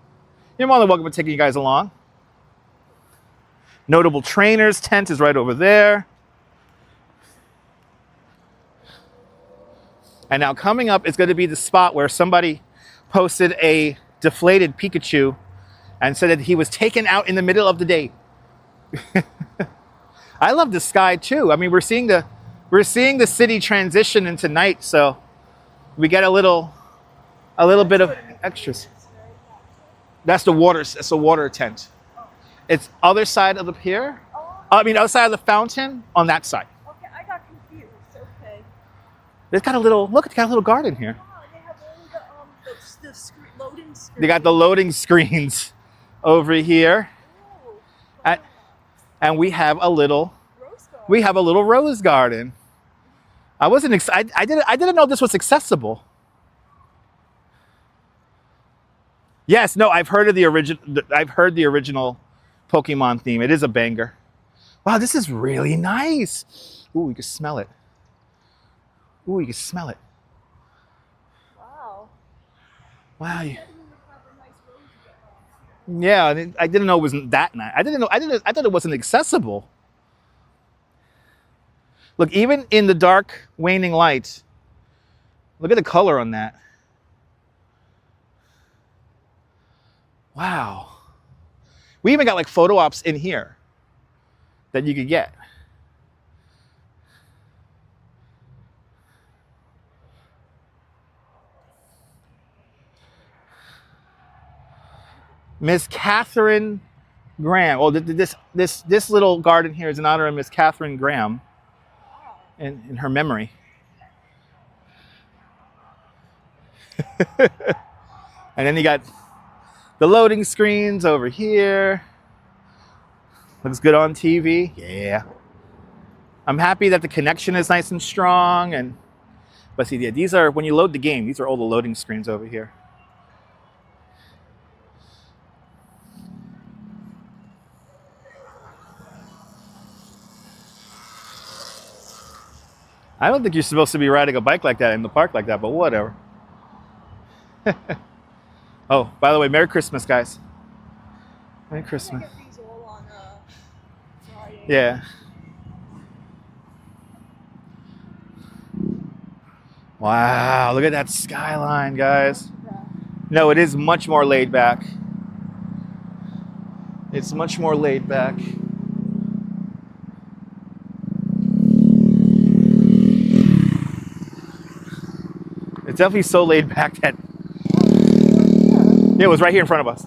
You're more than welcome to taking you guys along. Notable Trainers tent is right over there. And now coming up is going to be the spot where somebody posted a deflated Pikachu and said that he was taken out in the middle of the day. I love the sky too. I mean, we're seeing the city transition into night, so we get a little bit of extras. That's the water tent. It's other side of the pier. I mean, other side of the fountain on that side. Okay, I got confused. Okay. It's got a little garden here. Oh, they have all the loading screens. They got the loading screens over here. Oh, And we have a little rose garden. rose garden. I didn't know this was accessible. Yes, no, I've heard the original Pokemon theme. It is a banger. Wow, this is really nice. Ooh, you can smell it. Ooh, you can smell it. Wow. Wow. Yeah, I didn't know it wasn't that nice. I thought it wasn't accessible. Look, even in the dark, waning light, look at the color on that. Wow. We even got like photo ops in here that you could get. Miss Catherine Graham. Oh, this little garden here is in honor of Miss Catherine Graham in her memory. And then you got the loading screens over here. Looks good on TV. Yeah. I'm happy that the connection is nice and strong. But see, yeah, these are, when you load the game, these are all the loading screens over here. I don't think you're supposed to be riding a bike like that in the park like that, but whatever. Oh, by the way, Merry Christmas, guys. Merry Christmas. I get these all on Friday. Yeah. Wow, look at that skyline, guys. Yeah. No, it is much more laid back. It's much more laid back. It's definitely so laid back that it was right here in front of us.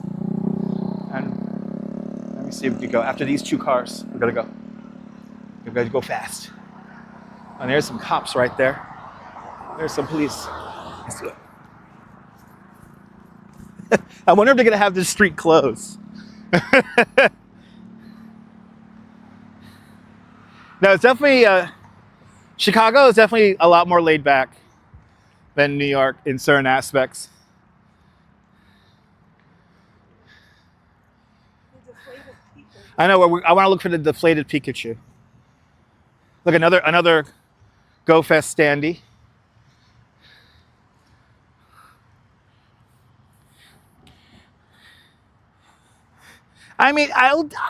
And let me see if we can go. After these two cars, we're gonna go. We're gonna go fast. And there's some cops right there. There's some police. Let's do it. I wonder if they're gonna have this street closed. No, it's definitely Chicago is definitely a lot more laid back than New York in certain aspects. I know. I want to look for the deflated Pikachu. Look, another Go Fest standee. I mean,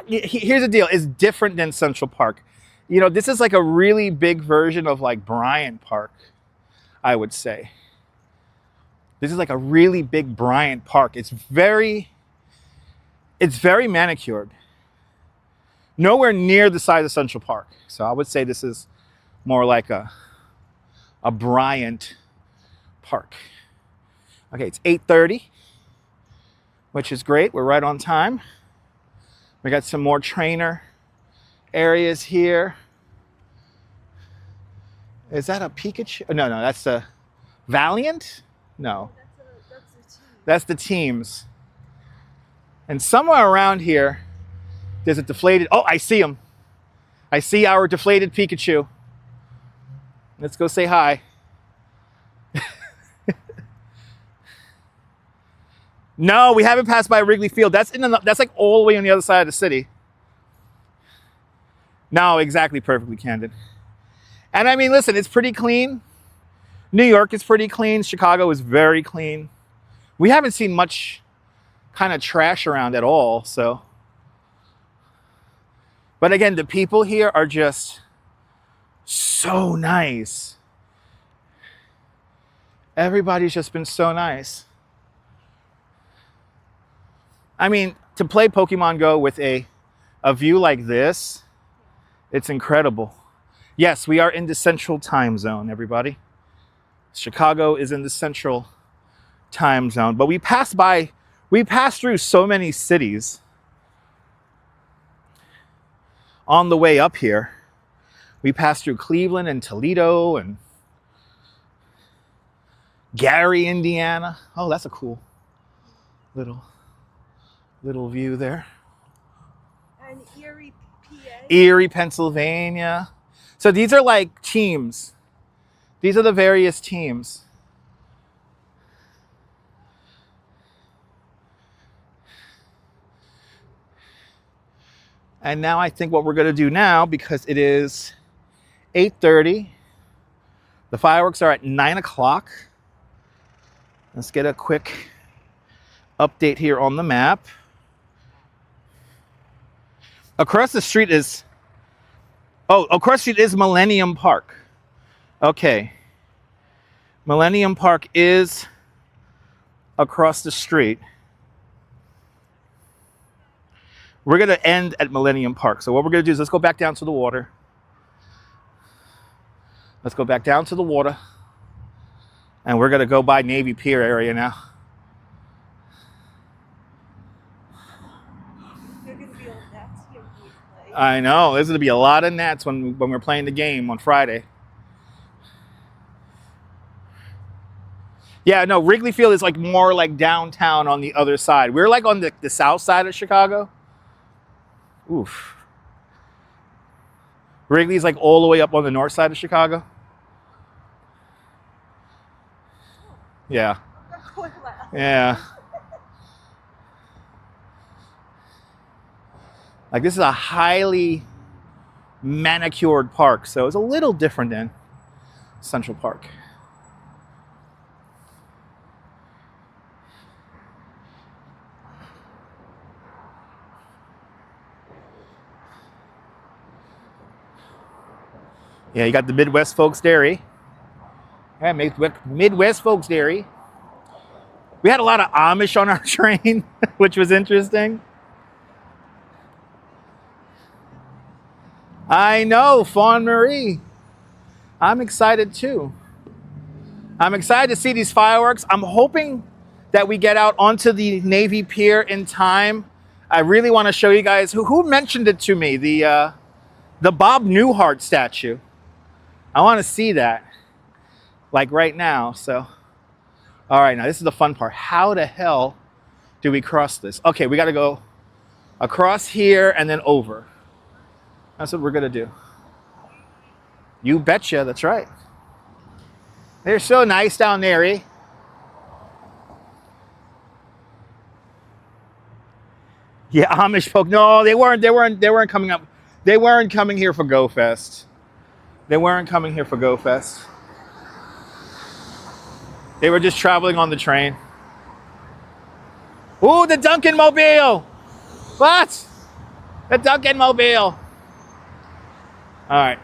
here's the deal. It's different than Central Park. You know, this is like a really big version of like Bryant Park, I would say. This is like a really big Bryant Park. It's very manicured. Nowhere near the size of Central Park. So I would say this is more like a Bryant Park. Okay, it's 8:30, which is great. We're right on time. We got some more trainer areas here. Is that a Pikachu? No, that's a Valiant? No. That's the teams. And somewhere around here, there's a deflated. Oh, I see him. I see our deflated Pikachu. Let's go say hi. No, we haven't passed by Wrigley Field. That's like all the way on the other side of the city. No, exactly, perfectly candid. And I mean, listen, it's pretty clean. New York is pretty clean. Chicago is very clean. We haven't seen much kind of trash around at all, so. But again, the people here are just so nice. Everybody's just been so nice. I mean, to play Pokemon Go with a view like this, it's incredible. Yes, we are in the central time zone, everybody. Chicago is in the central time zone, but we passed through so many cities on the way up here. We passed through Cleveland and Toledo and Gary, Indiana. Oh, that's a cool little view there. And Erie, PA. Erie, Pennsylvania. So these are like teams. These are the various teams. And now I think what we're going to do now, because it is 8:30, the fireworks are at 9 o'clock. Let's get a quick update here on the map. Across the street is Millennium Park. Okay. Millennium Park is across the street. We're going to end at Millennium Park. So what we're going to do is let's go back down to the water. Let's go back down to the water. And we're going to go by Navy Pier area now. I know. There's going to be a lot of gnats when we're playing the game on Friday. Yeah, no, Wrigley Field is like more like downtown on the other side. We're like on the south side of Chicago. Oof. Wrigley's like all the way up on the north side of Chicago. Yeah. Yeah. Like, this is a highly manicured park, so it's a little different than Central Park. Yeah, you got the Midwest Folks Dairy. Yeah, Midwest Folks Dairy. We had a lot of Amish on our train, which was interesting. I know, Fawn Marie. I'm excited too. I'm excited to see these fireworks. I'm hoping that we get out onto the Navy Pier in time. I really want to show you guys who mentioned it to me, the Bob Newhart statue. I want to see that, like right now. So, all right, now this is the fun part. How the hell do we cross this? Okay, we got to go across here and then over. That's what we're going to do. You betcha, that's right. They're so nice down there, eh? Yeah, Amish folk. No, they weren't coming up. They weren't coming here for Go Fest. They weren't coming here for Go Fest. They were just traveling on the train. Ooh, the Duncan Mobile! What? The Duncan Mobile. All right.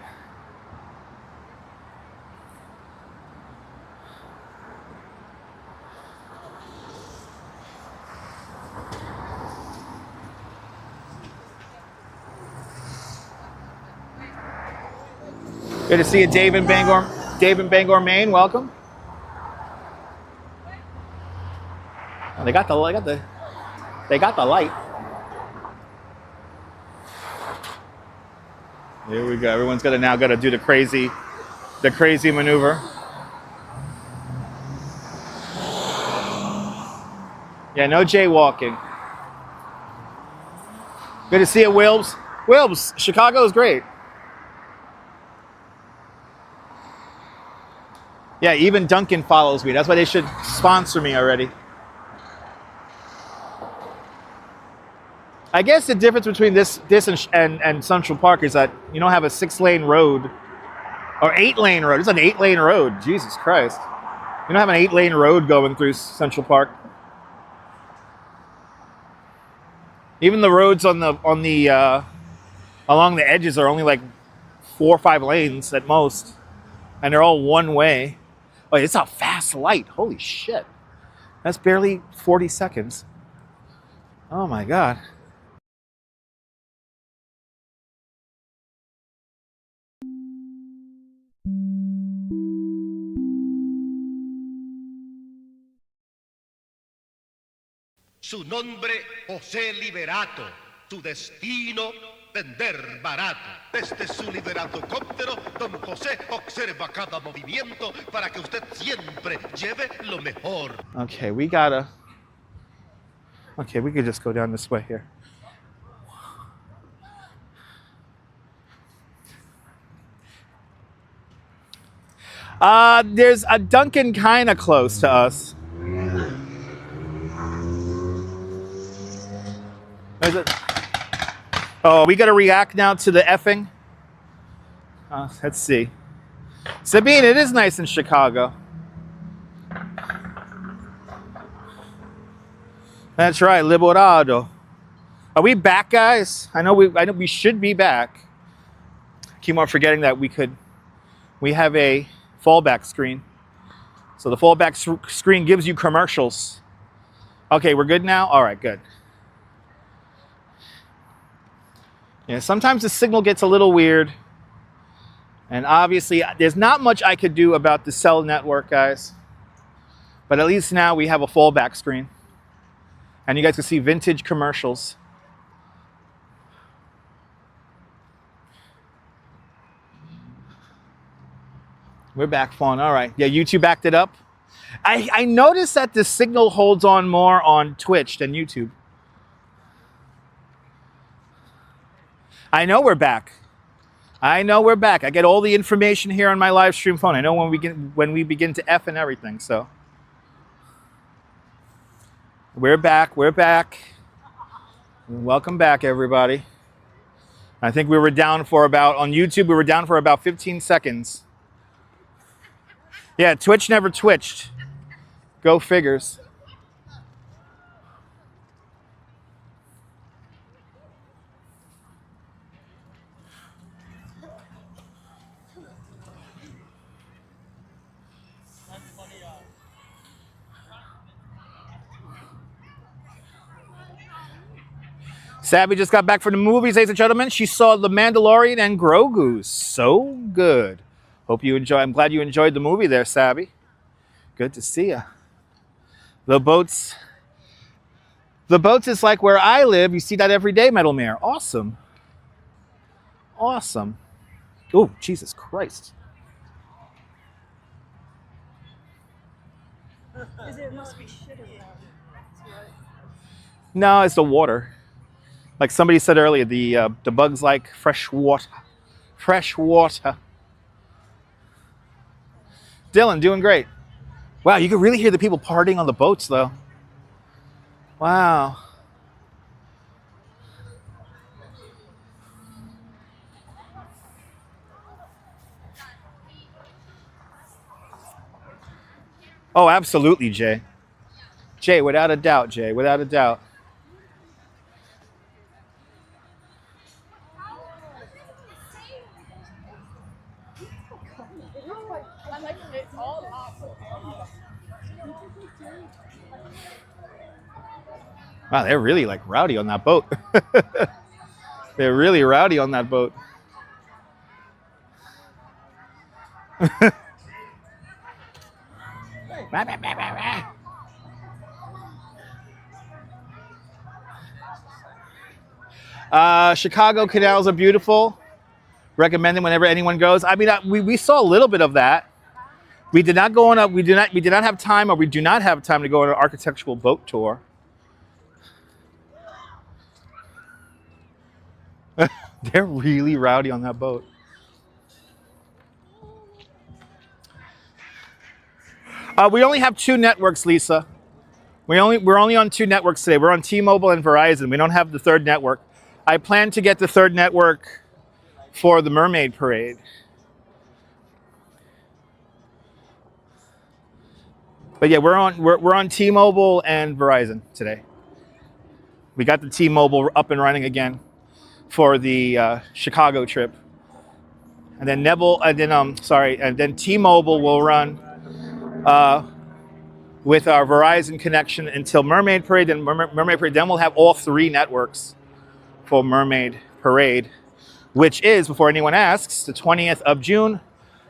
Good to see you, Dave in Bangor. Dave in Bangor, Maine. Welcome. Oh, they got the light. Here we go. Everyone's now got to do the crazy maneuver. Yeah, no jaywalking. Good to see you, Wilbs. Wilbs, Chicago is great. Yeah, even Duncan follows me. That's why they should sponsor me already. I guess the difference between this and Central Park is that you don't have a 6-lane road or 8-lane road. It's an 8-lane road. Jesus Christ. You don't have an 8-lane road going through Central Park. Even the roads on the along the edges are only like 4 or 5 lanes at most, and they're all one way. Oh, it's a fast light. Holy shit. That's barely 40 seconds. Oh my God. Su nombre, José Liberato. Su destino, vender barato. Desde su liberatocóptero, don José observa cada movimiento para que usted siempre lleve lo mejor. Okay, we could just go down this way here. There's a Dunkin' kind of close to us. Oh, we got to react now to the effing. Let's see. Sabine, it is nice in Chicago. That's right, Liberado. Are we back, guys? I know we should be back. I keep on forgetting that we have a fallback screen. So the fallback screen gives you commercials. Okay, we're good now? All right, good. Yeah, sometimes the signal gets a little weird. And obviously, there's not much I could do about the cell network, guys. But at least now we have a fallback screen. And you guys can see vintage commercials. We're back, Fawn. All right. Yeah, YouTube backed it up. I noticed that the signal holds on more on Twitch than YouTube. I know we're back. I get all the information here on my live stream phone. I know when we begin to F and everything, so. We're back. Welcome back, everybody. I think we were down for on YouTube, we were down for about 15 seconds. Yeah, Twitch never twitched. Go figures. Sabby just got back from the movies, ladies and gentlemen. She saw The Mandalorian and Grogu. So good. Hope you enjoy. I'm glad you enjoyed the movie there, Sabby. Good to see you. The boats is like where I live. You see that every day, Metal Mare. Awesome. Awesome. Oh, Jesus Christ. It must be shit around. No, it's the water. Like somebody said earlier, the bugs like fresh water. Fresh water. Dylan, doing great. Wow, you can really hear the people partying on the boats, though. Wow. Oh, absolutely, Jay. Jay, without a doubt, Jay, without a doubt. I like it all up. Wow, they're really like rowdy on that boat. They're really rowdy on that boat. Chicago canals are beautiful. Recommend them whenever anyone goes. I mean, we saw a little bit of that. We did not go on a we did not have time, or we do not have time to go on an architectural boat tour. They're really rowdy on that boat. We only have 2 networks, Lisa. We're only on 2 networks today. We're on T-Mobile and Verizon. We don't have the 3rd network. I plan to get the 3rd network for the Mermaid Parade. But yeah, we're on T-Mobile and Verizon today. We got the T-Mobile up and running again for the Chicago trip, and then T-Mobile will run with our Verizon connection until Mermaid Parade. Then Mermaid Parade. Then we'll have all 3 networks for Mermaid Parade, which is, before anyone asks, the 20th of June.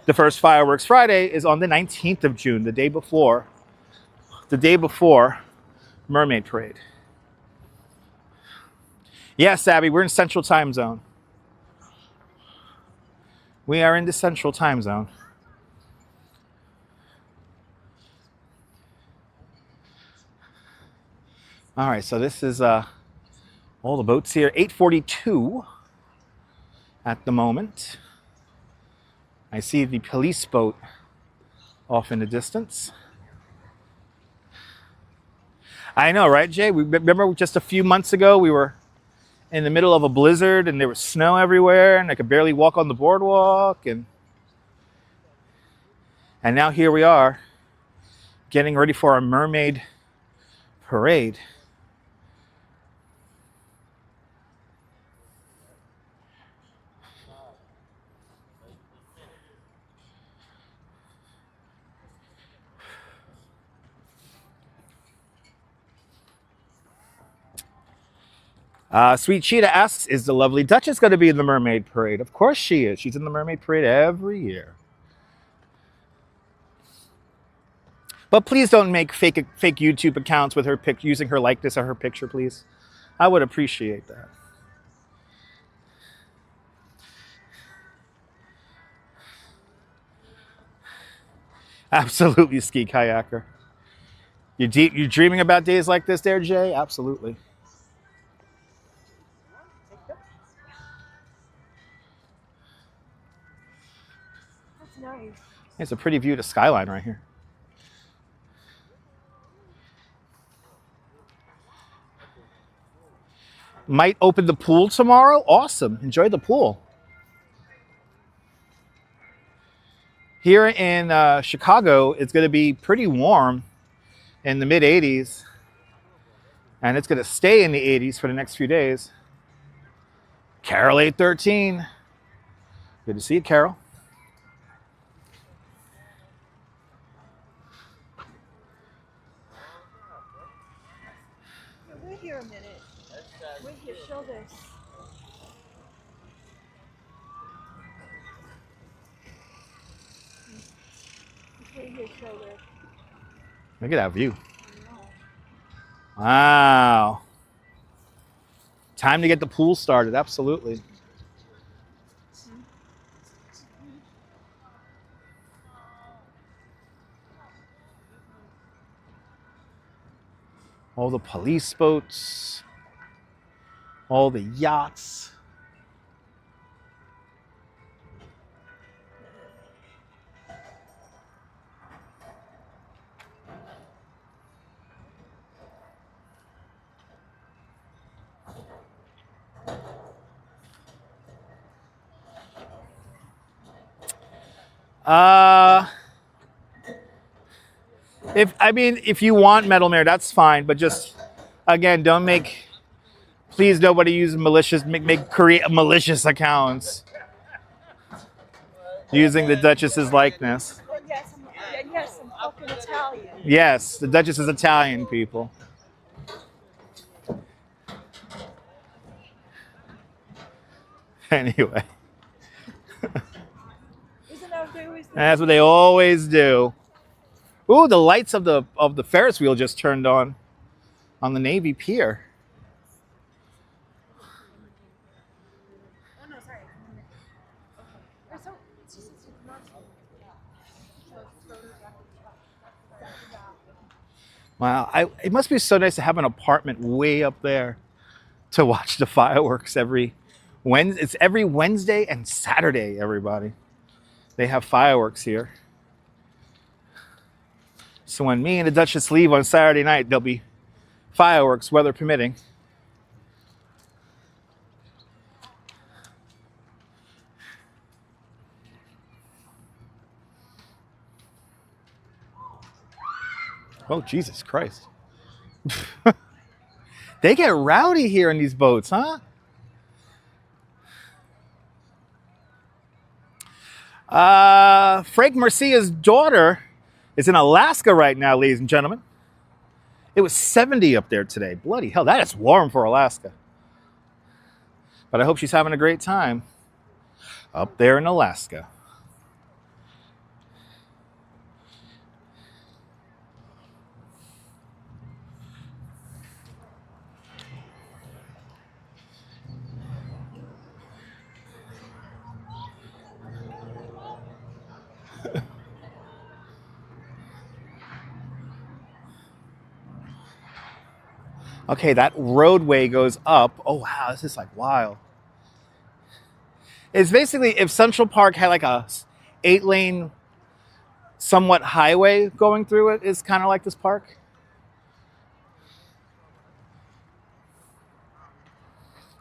The first Fireworks Friday is on the 19th of June, the day before Mermaid Parade. Yes, Abby, we're in Central Time Zone. We are in the Central Time Zone. All right, so this is all the boats here. 8:42 at the moment. I see the police boat off in the distance. I know, right, Jay? We remember just a few months ago we were in the middle of a blizzard and there was snow everywhere and I could barely walk on the boardwalk, and now here we are getting ready for our Mermaid Parade. Sweet Cheetah asks, is the lovely Duchess going to be in the Mermaid Parade? Of course she is. She's in the Mermaid Parade every year. But please don't make fake YouTube accounts with her using her likeness or her picture, please. I would appreciate that. Absolutely, ski kayaker. You dreaming about days like this there, Jay? Absolutely. That's nice. It's a pretty view of the skyline right here. Might open the pool tomorrow. Awesome. Enjoy the pool. Here in Chicago, it's going to be pretty warm in the mid-80s. And it's going to stay in the 80s for the next few days. Carol 813. Good to see you, Carol. Wait here a minute. Wait here, show this. Wait here, show this. Look at that view. Wow. Time to get the pool started, absolutely. All the police boats, all the yachts. If you want Metal Mare, that's fine. But just again, don't make. Please, nobody use malicious. Create malicious accounts using the Duchess's likeness. Yes, I'm fucking Italian. Yes, the Duchess is Italian, people. Anyway, Isn't that what they always do? that's what they always do. Ooh, the lights of the Ferris wheel just turned on the Navy Pier. Oh no, sorry. Okay. So it's just not. Wow, it must be so nice to have an apartment way up there to watch the fireworks every Wednesday. It's every Wednesday and Saturday, everybody. They have fireworks here. So when me and the Duchess leave on Saturday night, there'll be fireworks, weather permitting. Oh, Jesus Christ. They get rowdy here in these boats, huh? Frank Mercia's daughter is in Alaska right now, ladies and gentlemen. It was 70 up there today. Bloody hell, that is warm for Alaska. But I hope she's having a great time up there in Alaska. Okay, that roadway goes up. Oh, wow, this is like wild. It's basically if Central Park had like a 8-lane, somewhat highway going through it, is kind of like this park.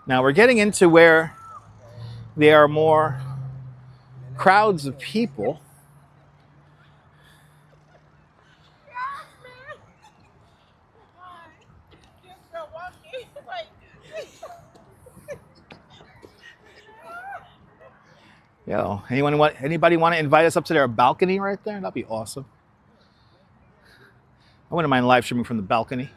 Now we're getting into where there are more crowds of people. Yo, anybody want to invite us up to their balcony right there? That'd be awesome. I wouldn't mind live streaming from the balcony.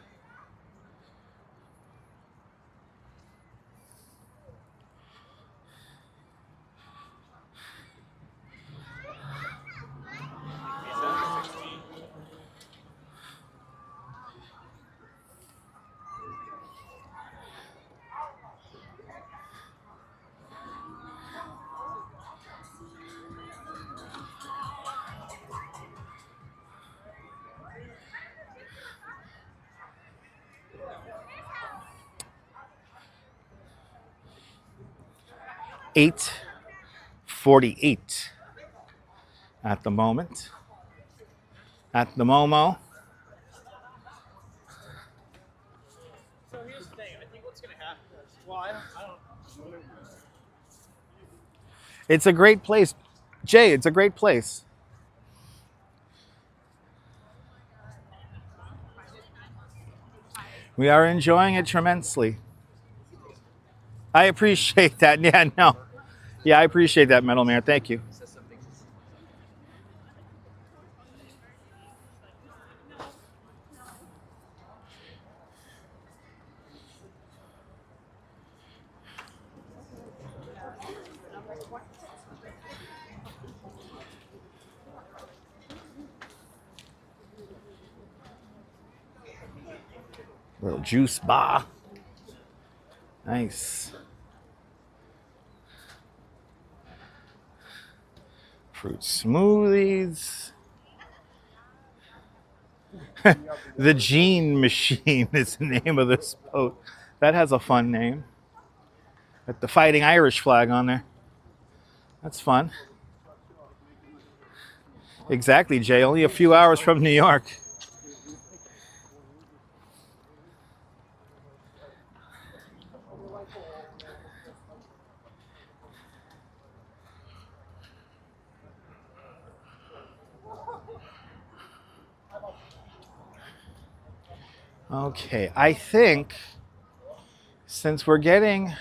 $8.48 at the moment. At the Momo. So here's the thing. I think what's going to happen is, well, I don't. It's a great place. Jay, it's a great place. We are enjoying it tremendously. I appreciate that. Yeah, no. Yeah, I appreciate that, Metal Man. Thank you. Little juice bar. Nice. Fruit smoothies. The Gene Machine is the name of this boat. That has a fun name. With the Fighting Irish flag on there. That's fun. Exactly, Jay. Only a few hours from New York. Okay, I think since we're getting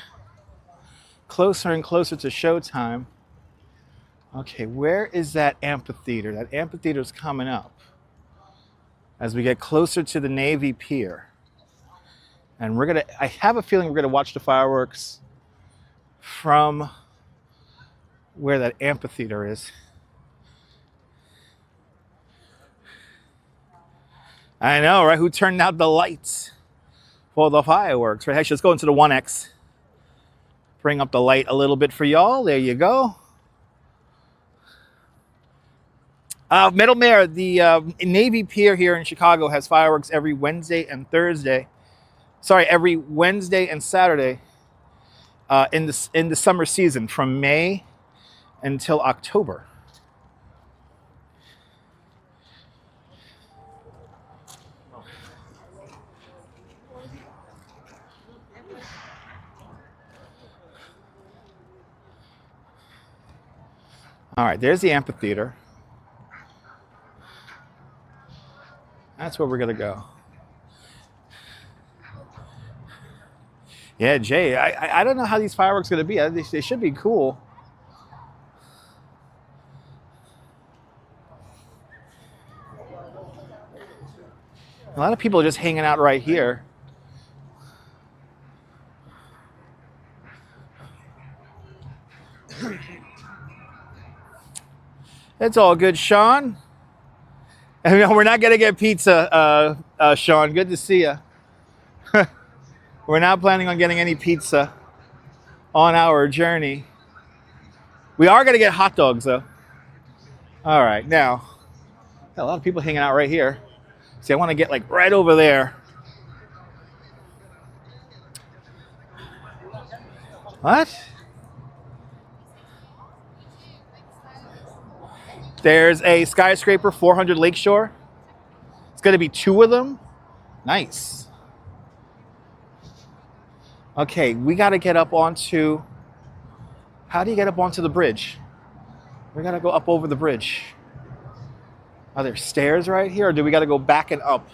closer and closer to showtime, okay, where is that amphitheater? That amphitheater is coming up as we get closer to the Navy Pier. And I have a feeling we're gonna watch the fireworks from where that amphitheater is. I know, right? Who turned out the lights for the fireworks, right? Actually, let's go into the 1X. Bring up the light a little bit for y'all. There you go. Metal Mare, the Navy Pier here in Chicago has fireworks every Wednesday and Thursday. Sorry, every Wednesday and Saturday in the summer season from May until October. All right, there's the amphitheater. That's where we're gonna go. Yeah, Jay, I don't know how these fireworks are gonna be. They should be cool. A lot of people are just hanging out right here. It's all good, Sean. We're not gonna get pizza, Sean. Good to see you. We're not planning on getting any pizza on our journey. We are gonna get hot dogs, though. All right, now got a lot of people hanging out right here. See, I want to get like right over there. What? There's a skyscraper, 400 Lakeshore. It's going to be 2 of them. Nice. Okay, we got to get up onto... How do you get up onto the bridge? We got to go up over the bridge. Are there stairs right here, or do we got to go back and up?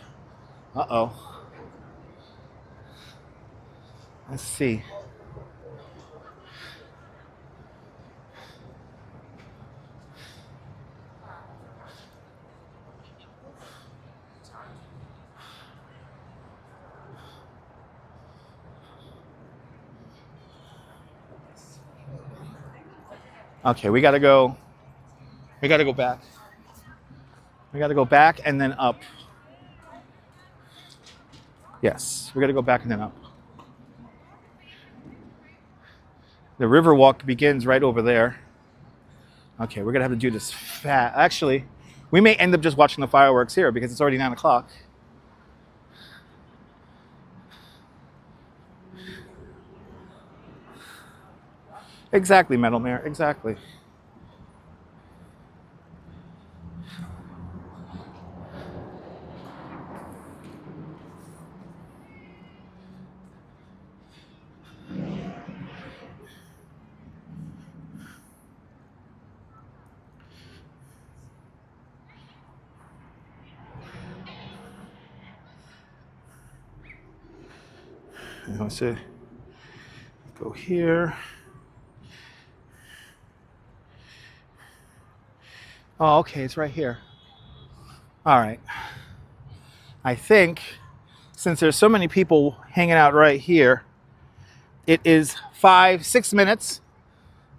Uh-oh. Let's see. Okay, we gotta go back. We gotta go back and then up. Yes, we gotta go back and then up. The river walk begins right over there. Okay, we're gonna have to do this fast. Actually, we may end up just watching the fireworks here because it's already 9 o'clock. Exactly, Metal Mare, exactly. Let's see. Go here. Oh, okay, it's right here. All right. I think since there's so many people hanging out right here, it is 6 minutes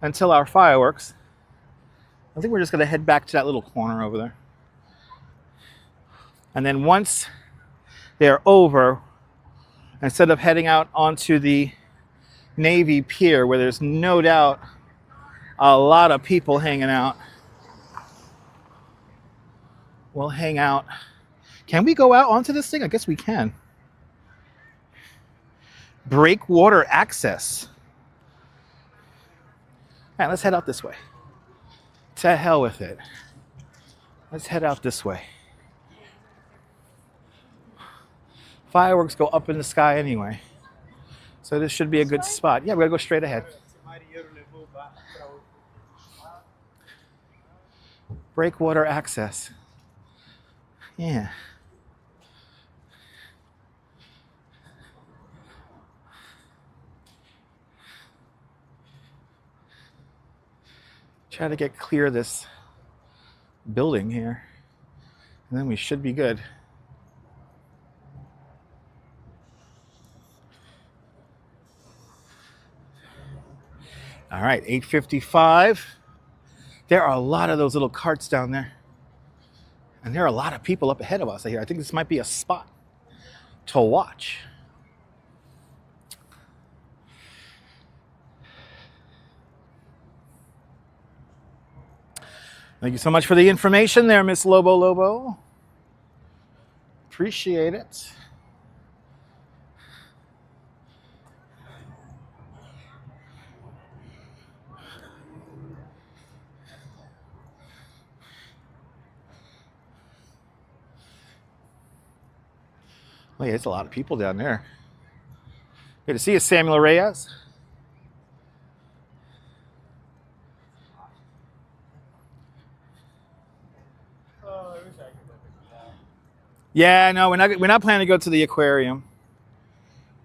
until our fireworks. I think we're just gonna head back to that little corner over there. And then once they're over, instead of heading out onto the Navy Pier, where there's no doubt a lot of people hanging out, we'll hang out. Can we go out onto this thing? I guess we can. Breakwater access. All right, let's head out this way. To hell with it. Let's head out this way. Fireworks go up in the sky anyway. So this should be a good spot. Yeah, we're gonna go straight ahead. Breakwater access. Yeah. Try to get clear of this building here, and then we should be good. All right, 8:55. There are a lot of those little carts down there. And there are a lot of people up ahead of us here. I think this might be a spot to watch. Thank you so much for the information there, Miss Lobo Lobo. Appreciate it. Oh, yeah, there's a lot of people down there. Good to see you, Samuel Reyes. Oh, I wish I could look at that. Yeah, no, we're not planning to go to the aquarium.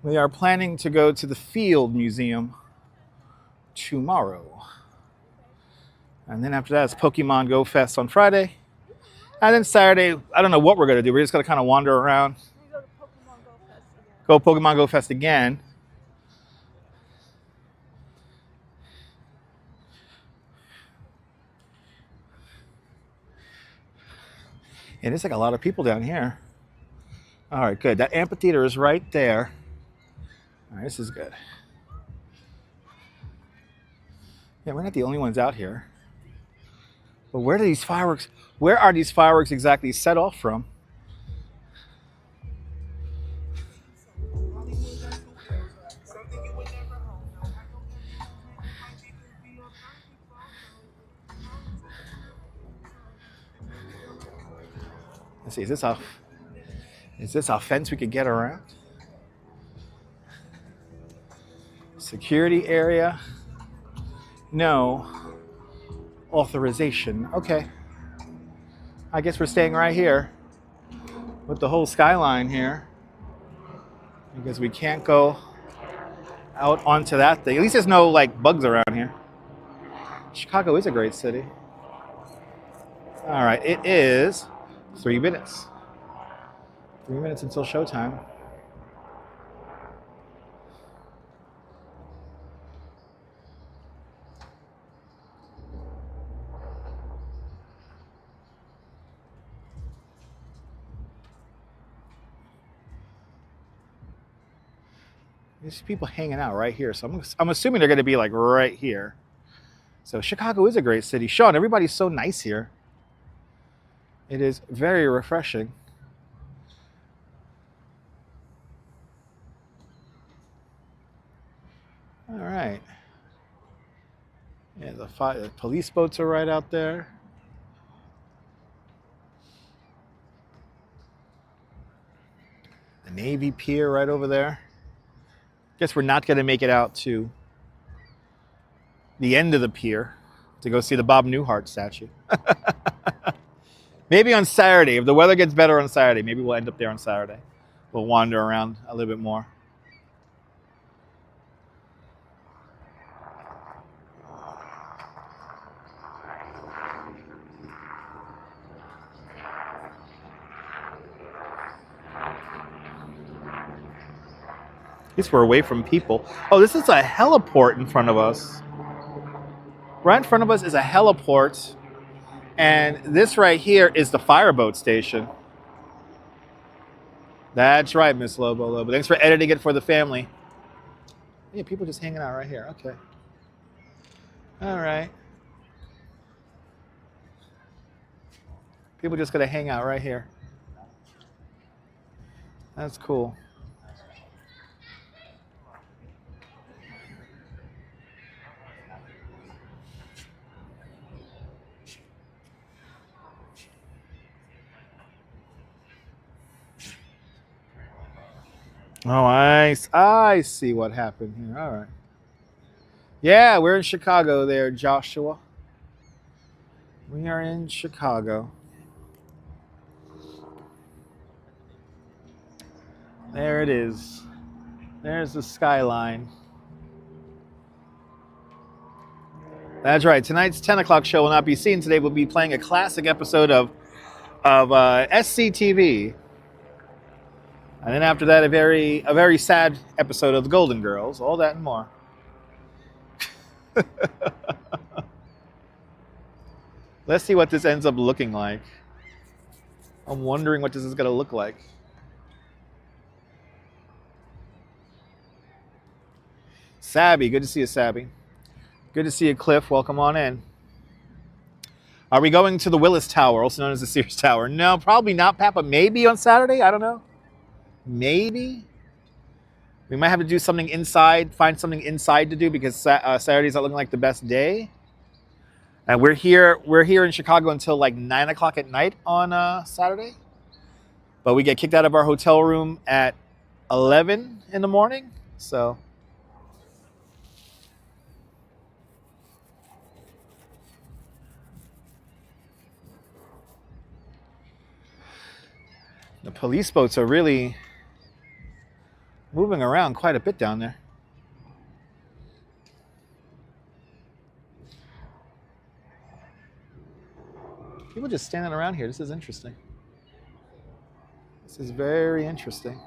We are planning to go to the Field Museum tomorrow. And then after that, it's Pokemon Go Fest on Friday. And then Saturday, I don't know what we're going to do. We're just going to kind of wander around. We go to Pokemon Go Fest again. Go Pokemon Go Fest again. Yeah, there's like a lot of people down here. All right, good. That amphitheater is right there. All right, this is good. Yeah, we're not the only ones out here. But where are these fireworks exactly set off from? Let's see, is this a fence we could get around? Security area. No. Authorization. Okay. I guess we're staying right here with the whole skyline here because we can't go out onto that thing. At least there's no like bugs around here. Chicago is a great city. All right, it is 3 minutes. 3 minutes until showtime. There's people hanging out right here. So I'm assuming they're going to be like right here. So Chicago is a great city. Sean, everybody's so nice here. It is very refreshing. All right. Yeah, the police boats are right out there. The Navy Pier right over there. Guess we're not going to make it out to the end of the pier to go see the Bob Newhart statue. Maybe on Saturday. If the weather gets better on Saturday, maybe we'll end up there on Saturday. We'll wander around a little bit more. At least we're away from people. Oh, this is a heliport in front of us. Right in front of us is a heliport. And this right here is the fireboat station. That's right, Miss Lobo Lobo. Thanks for editing it for the family. Yeah, people just hanging out right here. Okay. All right. People just gonna hang out right here. That's cool. Oh, I see what happened here. All right. Yeah, we're in Chicago there, Joshua. We are in Chicago. There it is. There's the skyline. That's right. Tonight's 10 o'clock show will not be seen. Today we'll be playing a classic episode of SCTV. And then after that, a very sad episode of The Golden Girls. All that and more. Let's see what this ends up looking like. I'm wondering what this is going to look like. Sabby, good to see you, Sabby. Good to see you, Cliff. Welcome on in. Are we going to the Willis Tower, also known as the Sears Tower? No, probably not, Pat, but maybe on Saturday. I don't know. Maybe. We might have to do something inside, find something inside to do because Saturday's not looking like the best day. And we're here in Chicago until like 9 o'clock at night on Saturday. But we get kicked out of our hotel room at 11 in the morning. So the police boats are really moving around quite a bit down there. People just standing around here. This is interesting. This is very interesting.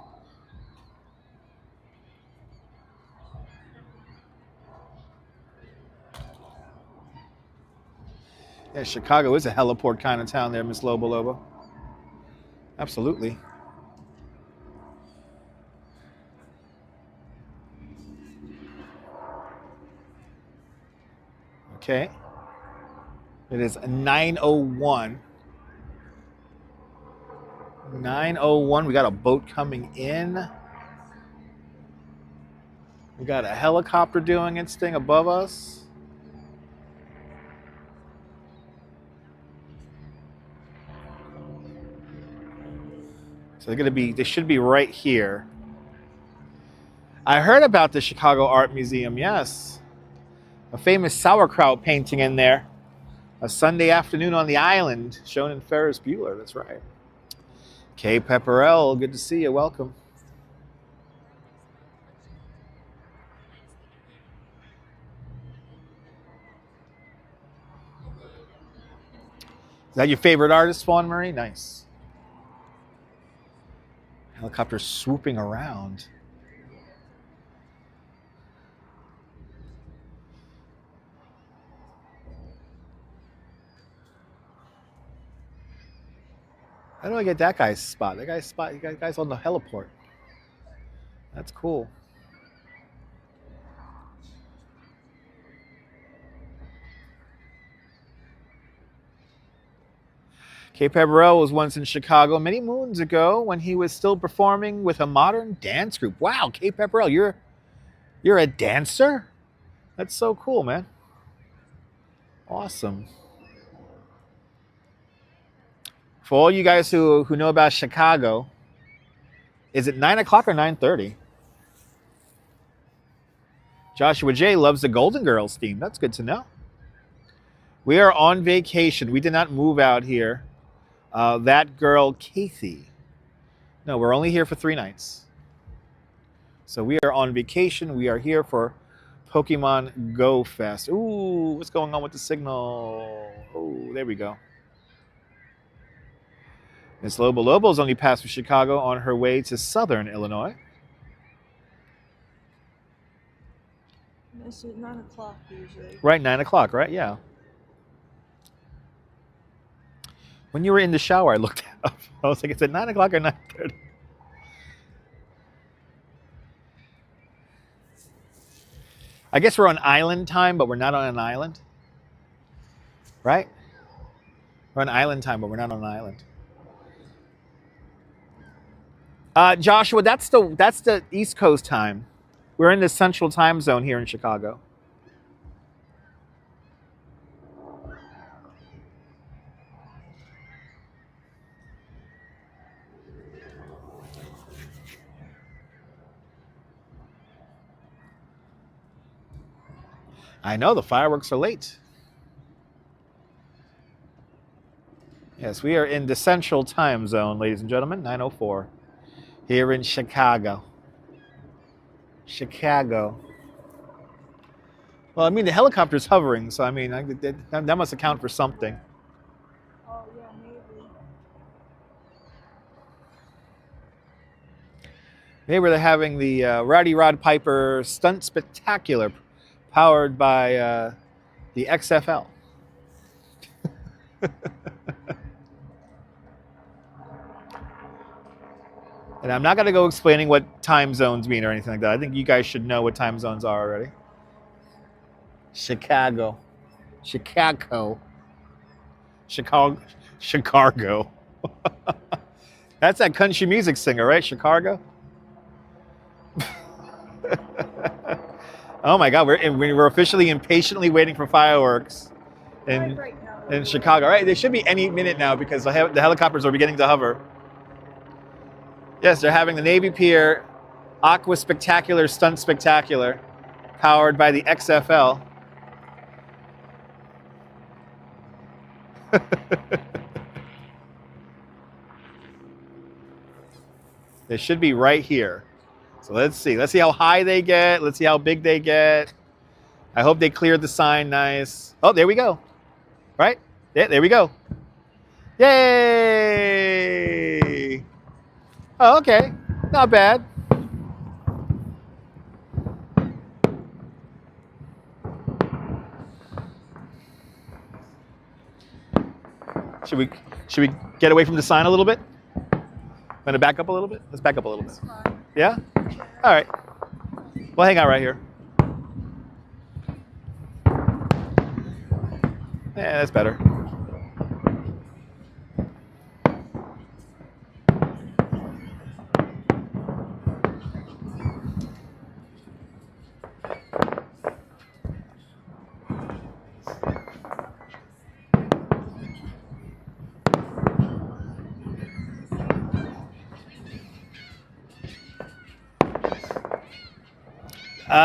Yeah, Chicago is a heliport kind of town there, Miss Lobo Lobo. Absolutely. Okay. It is 9:01. 9:01. We got a boat coming in. We got a helicopter doing its thing above us. So they should be right here. I heard about the Chicago Art Museum, yes. A famous sauerkraut painting in there. A Sunday afternoon on the island, shown in Ferris Bueller, that's right. Kay Pepperell, good to see you, welcome. Is that your favorite artist, Fawn Murray? Nice. Helicopter swooping around. How do I get that guy's spot? That guy's on the heliport. That's cool. Kay Pepperell was once in Chicago many moons ago when he was still performing with a modern dance group. Wow, Kay Pepperell, you're a dancer? That's so cool, man. Awesome. For all you guys who know about Chicago, is it 9 o'clock or 9:30? Joshua J loves the Golden Girls theme. That's good to know. We are on vacation. We did not move out here. That girl, Kathy. No, we're only here for 3 nights. So we are on vacation. We are here for Pokemon Go Fest. Ooh, what's going on with the signal? Oh, there we go. Miss Lobo Lobo's only passed through Chicago on her way to Southern Illinois. It's at 9 o'clock usually. Right, 9 o'clock, right? Yeah. When you were in the shower, I looked up. I was like, it's at 9 o'clock or 9:30? I guess we're on island time, but we're not on an island. Right? We're on island time, but we're not on an island. Joshua, that's the East Coast time. We're in the Central Time Zone here in Chicago. I know, the fireworks are late. Yes, we are in the Central Time Zone, ladies and gentlemen, 9:04. Here in Chicago. Chicago. Well, I mean, the helicopter's hovering, so I mean, that must account for something. Oh, yeah, maybe. Maybe they're having the Rowdy Rod Piper Stunt Spectacular, powered by the XFL. And I'm not going to go explaining what time zones mean or anything like that. I think you guys should know what time zones are already. Chicago. That's that country music singer, right? Chicago. Oh my God, we're officially impatiently waiting for fireworks in Right now. in Chicago. All right, they should be any minute now because the helicopters are beginning to hover. Yes, they're having the Navy Pier Aqua Spectacular Stunt Spectacular, powered by the XFL. They should be right here. So let's see. Let's see how high they get. Let's see how big they get. I hope they cleared the sign nice. Oh, there we go. Right? Yeah, there we go. Yay! Oh, okay. Not bad. Should we get away from the sign a little bit? Want to back up a little bit? Let's back up a little bit. Yeah? All right. Well, hang out right here. Yeah, that's better.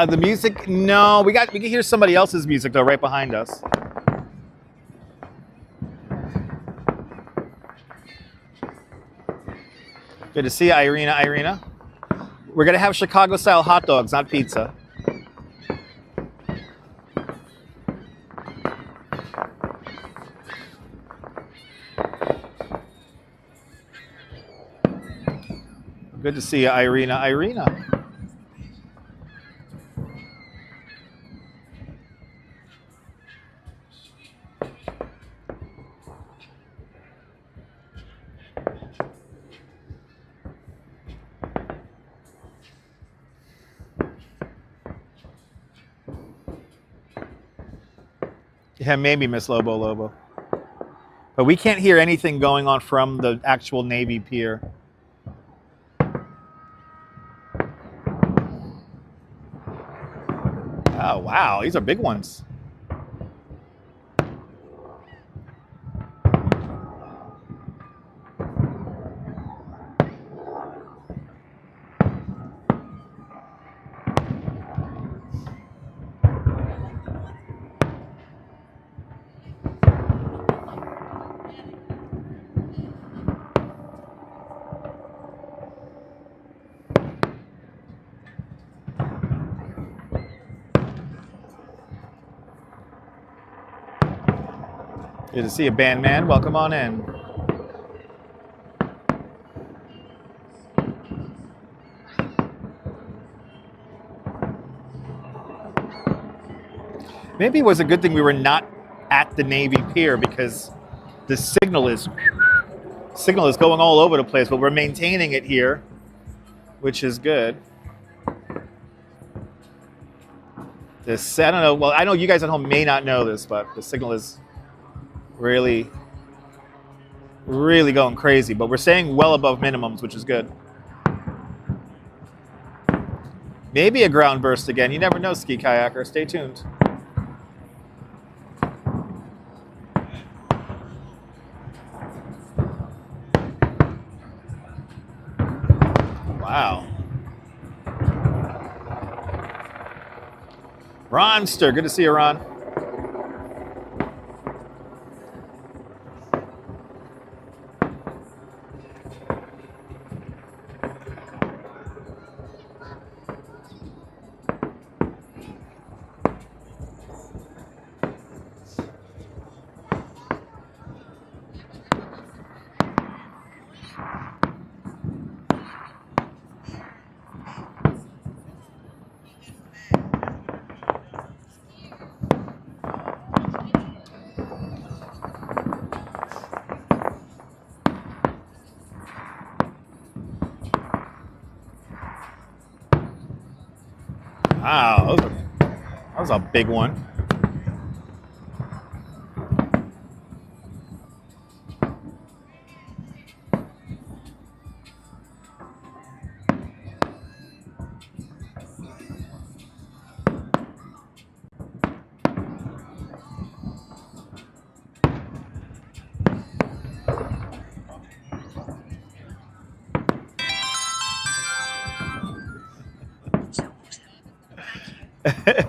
The music, no, we can hear somebody else's music though, right behind us. Good to see you, Irina. We're gonna have Chicago-style hot dogs, not pizza. Good to see you, Irina. Yeah, maybe Miss Lobo. But we can't hear anything going on from the actual Navy Pier. Oh, wow. These are big ones. Good to see you, Bandman. Welcome on in. Maybe it was a good thing we were not at the Navy Pier because the signal is going all over the place, but we're maintaining it here, which is good. I don't know. Well, I know you guys at home may not know this, but the signal is really going crazy. But we're staying well above minimums, which is good. Maybe a ground burst again. You never know, Ski Kayaker. Stay tuned. Wow. Ronster, good to see you, Ron. Wow, that was a big one.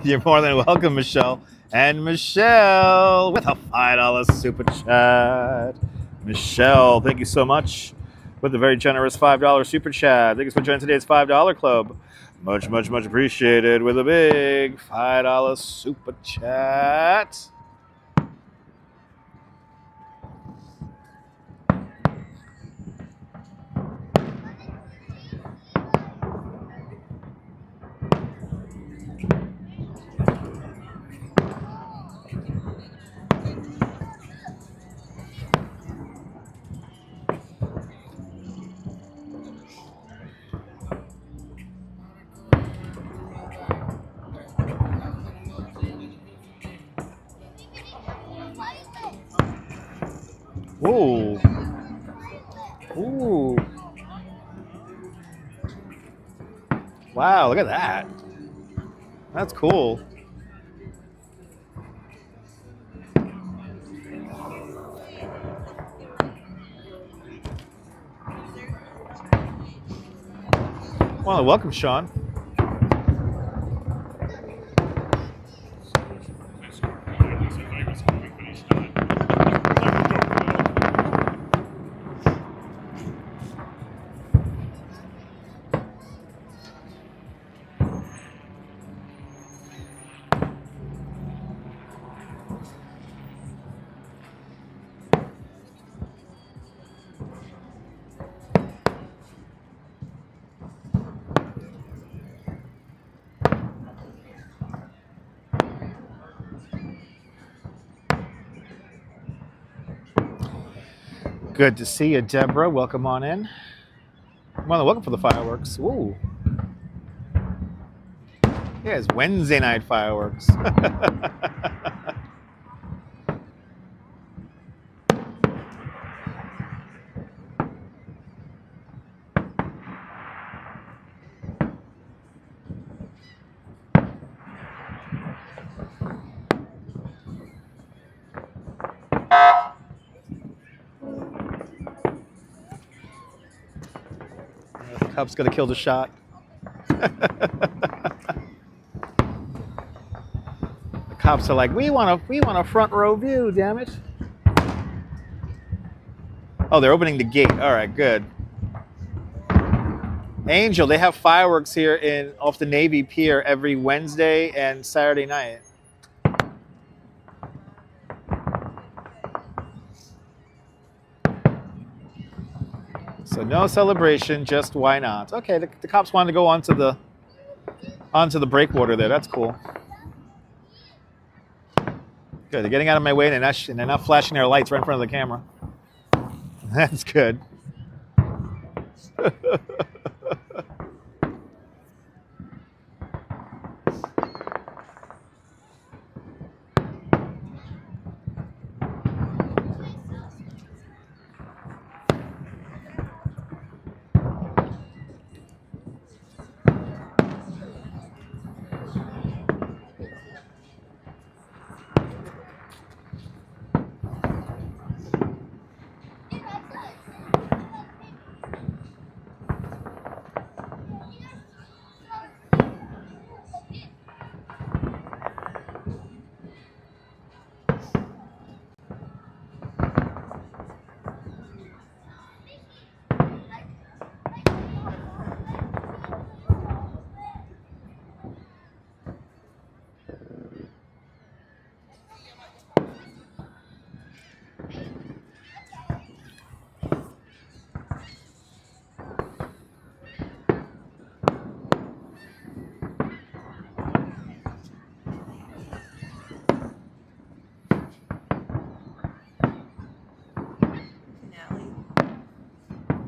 You're more than welcome, Michelle. And Michelle with a $5 super chat. Michelle, thank you so much with a very generous $5 super chat. Thank you for joining today's $5 club. Much, much, much appreciated with a big $5 super chat. Ooh. Ooh. Wow, look at that. That's cool. Well, welcome, Sean. Good to see you, Deborah. Welcome on in. Well, welcome for the fireworks. Ooh. Yeah, it's Wednesday night fireworks. The cup's gonna kill the shot. The cops are like, we want a front row view, damn it. Oh, they're opening the gate. All right, good. Angel, they have fireworks here off the Navy Pier every Wednesday and Saturday night. So no celebration, just why not? Okay, the cops wanted to go onto the breakwater there. That's cool. Good. They're getting out of my way and they're not flashing their lights right in front of the camera. That's good.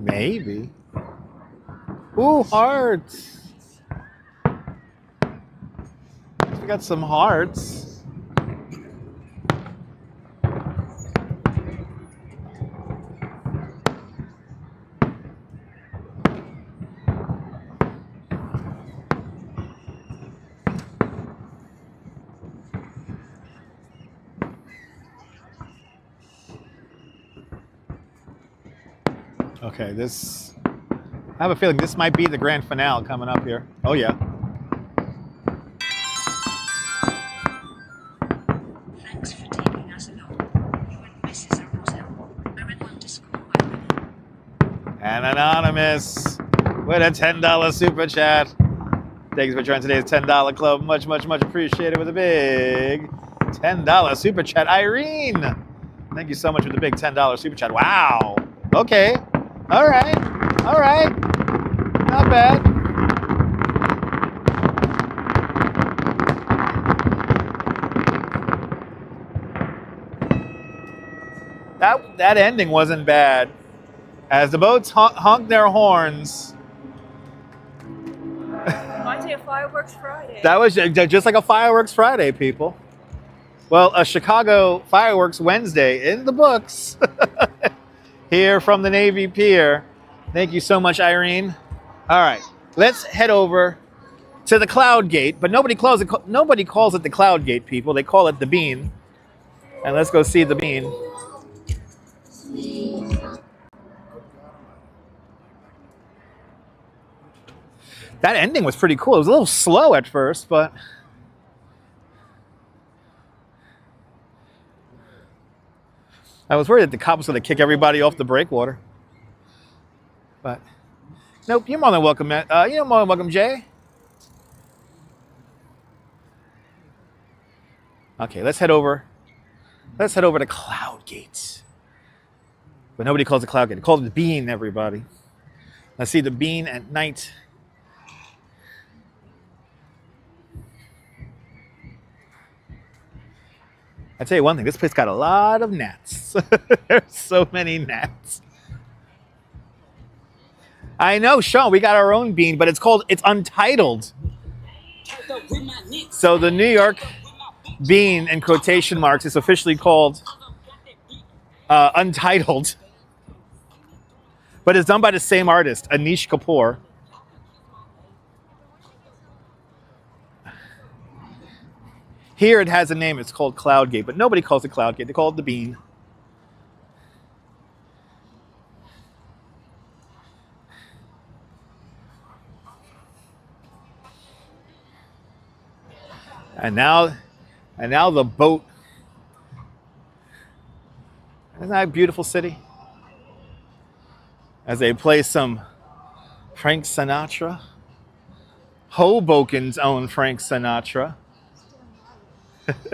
Maybe. Ooh, hearts. got some hearts. Okay, this, I have a feeling this might be the grand finale coming up here. Oh yeah. Thanks for taking us along. You and Mrs. And Anonymous with a $10 super chat. Thanks for joining today's $10 club. Much, much, much appreciated with a big $10 super chat. Irene, thank you so much for the big $10 super chat. Wow. Okay. All right. All right. Not bad. That ending wasn't bad. As the boats honk their horns. Reminds me of Fireworks Friday. That was just like a Fireworks Friday, people. Well, a Chicago Fireworks Wednesday in the books. Here from the Navy Pier. Thank you so much, Irene. All right, let's head over to the Cloud Gate, but nobody calls it the Cloud Gate, people. They call it the Bean. And let's go see the Bean. That ending was pretty cool. It was a little slow at first, but I was worried that the cops was going to kick everybody off the breakwater. But nope, you're more than welcome, man. You're more than welcome, Jay. Okay, let's head over. Let's head over to Cloud Gate. But nobody calls it Cloud Gate. They call it the Bean, everybody. Let's see the Bean at night. I tell you one thing, this place got a lot of gnats. There's so many gnats. I know, Sean, we got our own Bean, but it's untitled. So the New York Bean, in quotation marks, is officially called Untitled. But it's done by the same artist, Anish Kapoor. Here it has a name, it's called Cloud Gate, but nobody calls it Cloud Gate, they call it the Bean. And now the boat. Isn't that a beautiful city? As they play some Frank Sinatra. Hoboken's own Frank Sinatra. I don't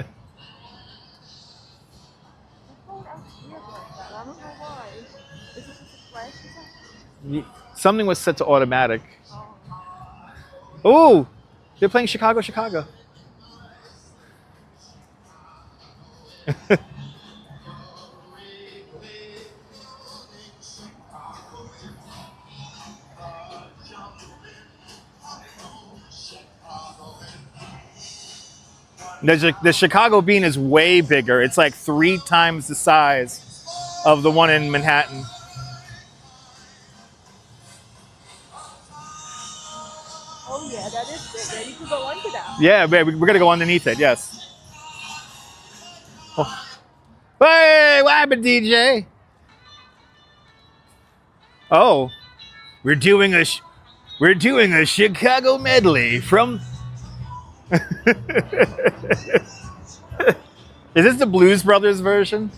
know why. Is it just a flash or something? Something was set to automatic. Oh, they're playing Chicago, Chicago. The Chicago Bean is way bigger. It's like 3 times the size of the one in Manhattan. Oh yeah, that is bigger. You can go under that. Yeah, we're going to go underneath it, yes. Oh. Hey, what happened, DJ? Oh, we're doing a Chicago medley from... Is this the Blues Brothers version?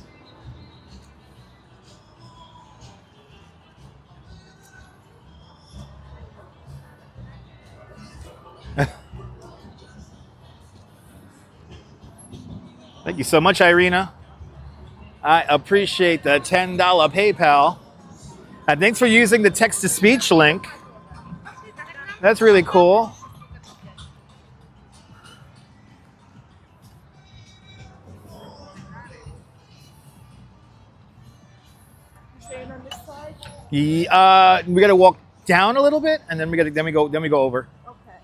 Thank you so much, Irina. I appreciate the $10 PayPal. And thanks for using the text-to-speech link. That's really cool. Staying on this side? Yeah, we got to walk down a little bit, and then we go over. Okay.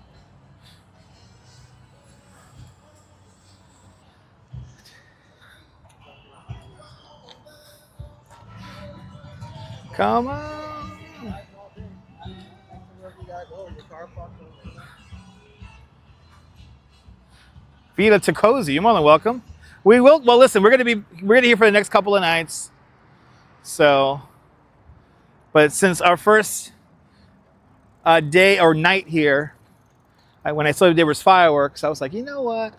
Come on. Vita to Cozy, you're more than welcome. We will. Well, listen, we're gonna be here for the next couple of nights. So, but since our first day or night here, when I saw there was fireworks, I was like, you know what?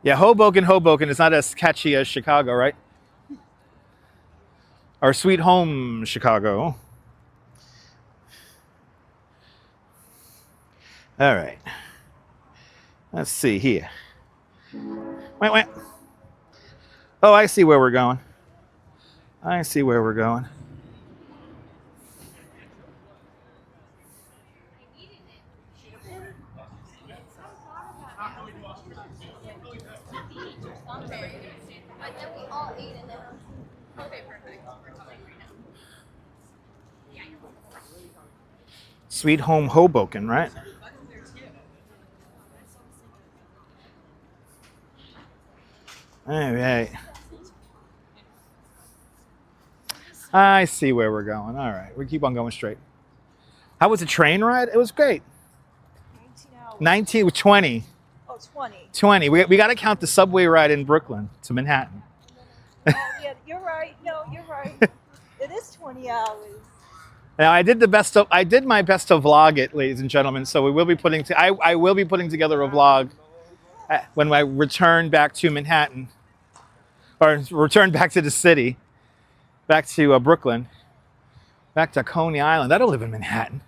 Yeah, Hoboken is not as catchy as Chicago, right? Our sweet home, Chicago. All right. Let's see here. Wait. Oh, I see where we're going. I see where we're going. Sweet home Hoboken, right? All right. I see where we're going. All right, we keep on going straight. How was the train ride? It was great. 19 hours. 20. Oh, 20. 20. We got to count the subway ride in Brooklyn to Manhattan. Oh, yeah, you're right. No, you're right. It is 20 hours. Now I did my best to vlog it, ladies and gentlemen. So we will be I will be putting together a vlog when I return back to Manhattan, or return back to the city, back to Brooklyn, back to Coney Island. I don't live in Manhattan.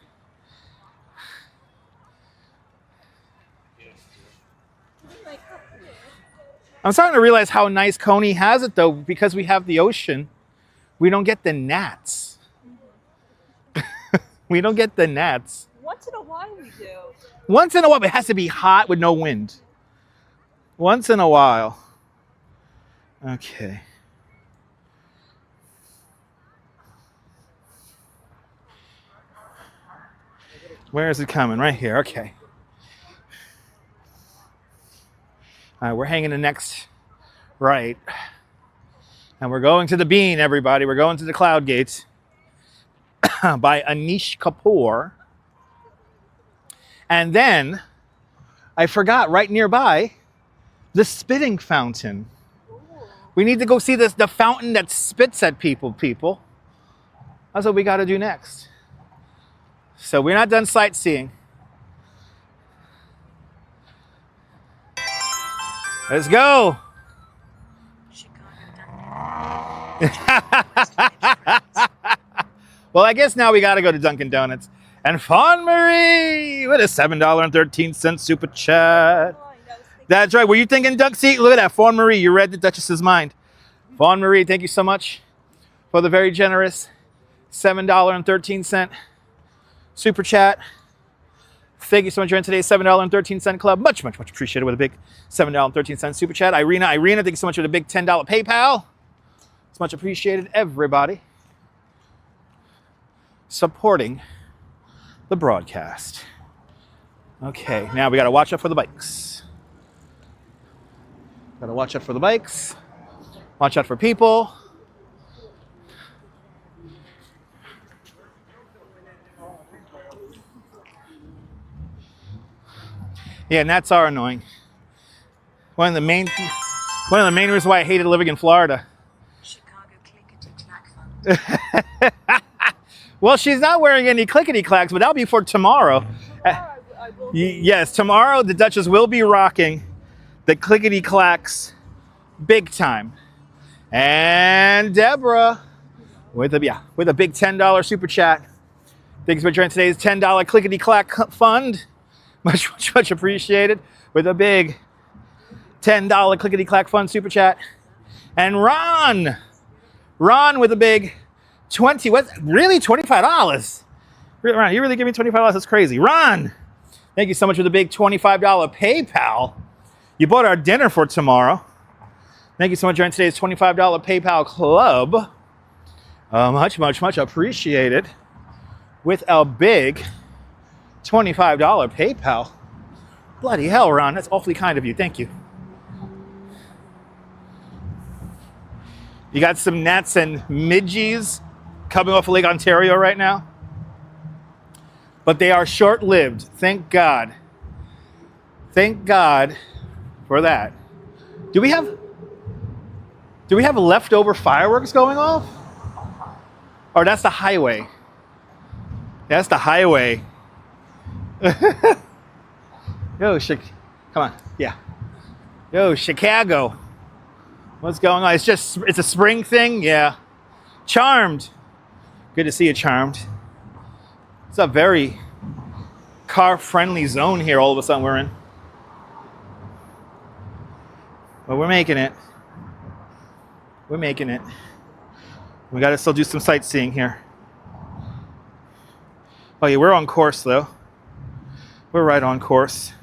I'm starting to realize how nice Coney has it though, because we have the ocean. We don't get the gnats. We don't get the gnats. Once in a while we do. Once in a while, it has to be hot with no wind. Once in a while. Okay. Where is it coming? Right here. Okay. All right, we're hanging the next right. And we're going to the Bean, everybody. We're going to the Cloud Gates by Anish Kapoor. And then I forgot right nearby the spitting fountain. We need to go see the fountain that spits at people. That's what we got to do next. So we're not done sightseeing. Let's go. Well, I guess now we got to go to Dunkin' Donuts. And Fawn Marie with a $7.13 super chat. That's right. Were you thinking Dunk Seat? Look at that. Fawn Marie, you read the Duchess's mind. Fawn Marie, thank you so much for the very generous $7.13 super chat. Thank you so much for joining today's $7.13 club. Much appreciated with a big $7.13 super chat. Irina, thank you so much for the big $10 PayPal. It's much appreciated, everybody. Supporting the broadcast. Okay, now we got to watch out for the bikes. Got to watch out for the bikes. Watch out for people. Yeah, gnats are annoying. One of the main reasons why I hated living in Florida. Chicago clickety clack fun. Well, she's not wearing any clickety clacks, but that'll be for tomorrow. I will be. Yes, tomorrow the Duchess will be rocking the clickety clacks big time. And Deborah with a big $10 super chat. Thanks for joining today's $10 clickety clack fund. Much appreciated with a big $10 clickety clack fund super chat. And Ron with a big $25? Ron, you really give me $25? That's crazy. Ron, thank you so much for the big $25 PayPal. You bought our dinner for tomorrow. Thank you so much for joining today's $25 PayPal club. Much appreciated with a big $25 PayPal. Bloody hell, Ron, that's awfully kind of you. Thank you. You got some gnats and midges coming off of Lake Ontario right now. But they are short-lived. Thank God. Thank God for that. Do we have leftover fireworks going off? Or that's the highway. That's the highway. Yo, come on. Yeah. Yo, Chicago. What's going on? It's a spring thing? Yeah. Charmed. Good to see you, Charmed. It's a very car-friendly zone here all of a sudden we're in. But we're making it. We're making it. We got to still do some sightseeing here. Oh yeah, we're on course though. We're right on course.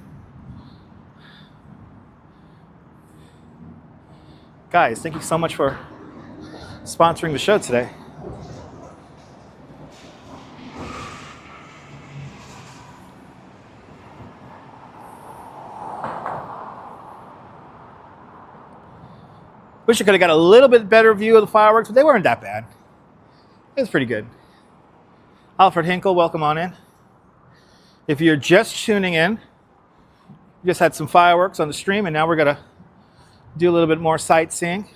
Guys, thank you so much for sponsoring the show today. Wish I could have got a little bit better view of the fireworks, but they weren't that bad. It was pretty good. Alfred Hinkle, welcome on in. If you're just tuning in, we just had some fireworks on the stream, and now we're going to do a little bit more sightseeing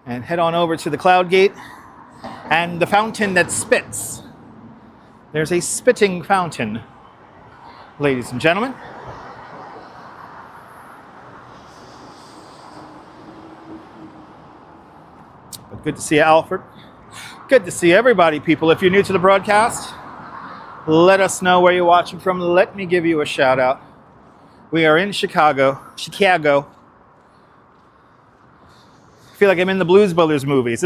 and head on over to the Cloud Gate and the fountain that spits. There's a spitting fountain, ladies and gentlemen. But good to see you, Alfred. Good to see everybody, people. If you're new to the broadcast, let us know where you're watching from. Let me give you a shout out. We are in Chicago. I feel like I'm in the Blues Brothers movie. Is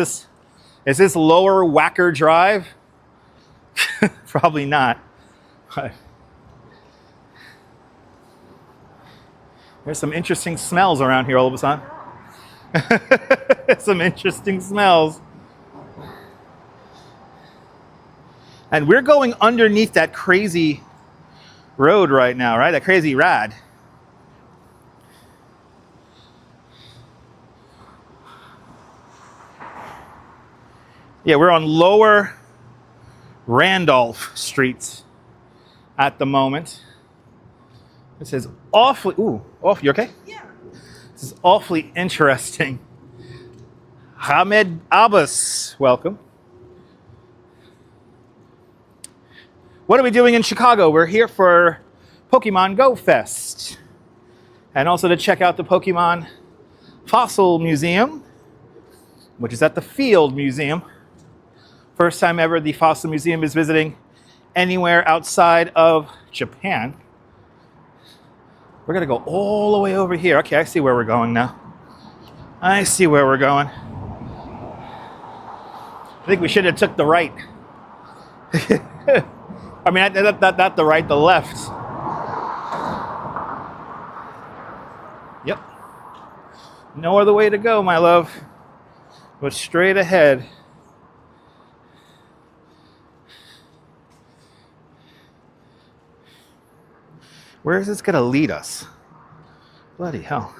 this Lower Wacker Drive? Probably not. But there's some interesting smells around here all of a sudden. Some interesting smells. And we're going underneath that crazy road right now, right? That crazy rad. Yeah, we're on Lower Randolph Street at the moment. This is awfully, you okay? Yeah. This is awfully interesting. Hamed Abbas, welcome. What are we doing in Chicago? We're here for Pokemon Go Fest. And also to check out the Pokemon Fossil Museum, which is at the Field Museum. First time ever the Fossil Museum is visiting anywhere outside of Japan. We're gonna go all the way over here. Okay, I see where we're going now. I see where we're going. I think we should have took the right. I mean, not the right, the left. Yep. No other way to go, my love. But straight ahead. Where is this gonna lead us? Bloody hell.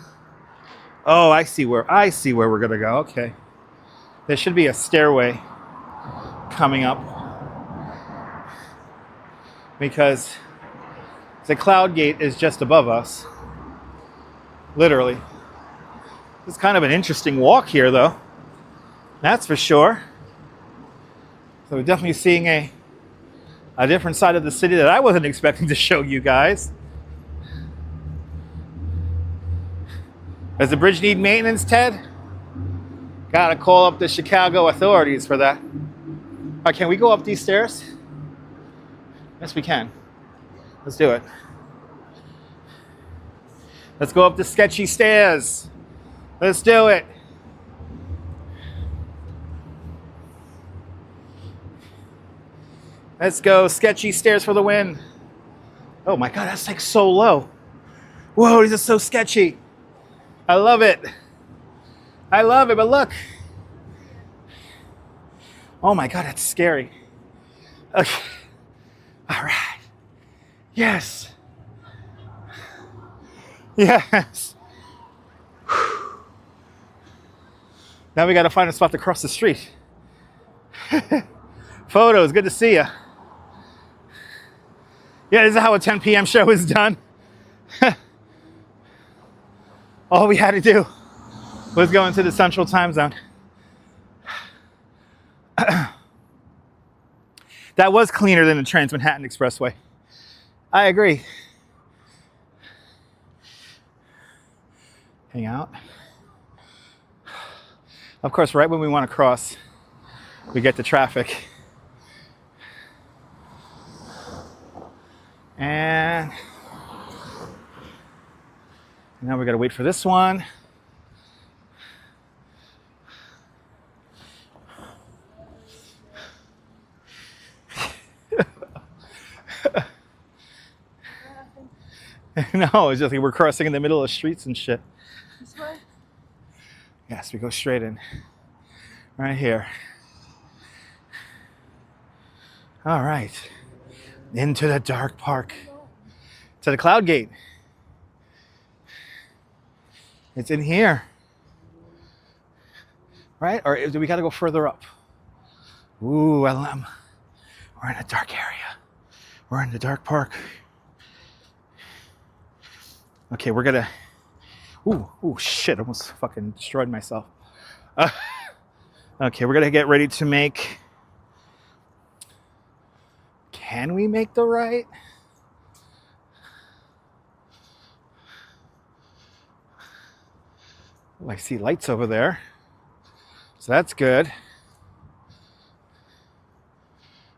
Oh, I see where we're gonna go. Okay. There should be a stairway coming up, because the Cloud Gate is just above us. Literally. It's kind of an interesting walk here, though. That's for sure. So we're definitely seeing a different side of the city that I wasn't expecting to show you guys. Does the bridge need maintenance, Ted? Gotta call up the Chicago authorities for that. All right, can we go up these stairs? Yes, we can. Let's do it. Let's go up the sketchy stairs. Let's do it. Let's go. Sketchy stairs for the win. Oh my God, that's like so low. Whoa, these are so sketchy. I love it. I love it, but look. Oh my God, that's scary. Okay. All right. Yes. Yes. Now we got to find a spot to cross the street. Photos, good to see you. Yeah, this is how a 10 p.m. show is done. All we had to do was go into the central time zone. That was cleaner than the Trans-Manhattan Expressway. I agree. Hang out. Of course, right when we want to cross, we get the traffic. And now we got to wait for this one. No, it's just like we're crossing in the middle of streets and shit. This way? Yes, we go straight in. Right here. All right. Into the dark park. To the Cloud Gate. It's in here. Right? Or do we got to go further up? Ooh, LM. We're in a dark area. We're in the dark park. Okay, we're gonna. Ooh, shit! I almost fucking destroyed myself. Okay, we're gonna get ready to make. Can we make the right? Oh, I see lights over there, so that's good.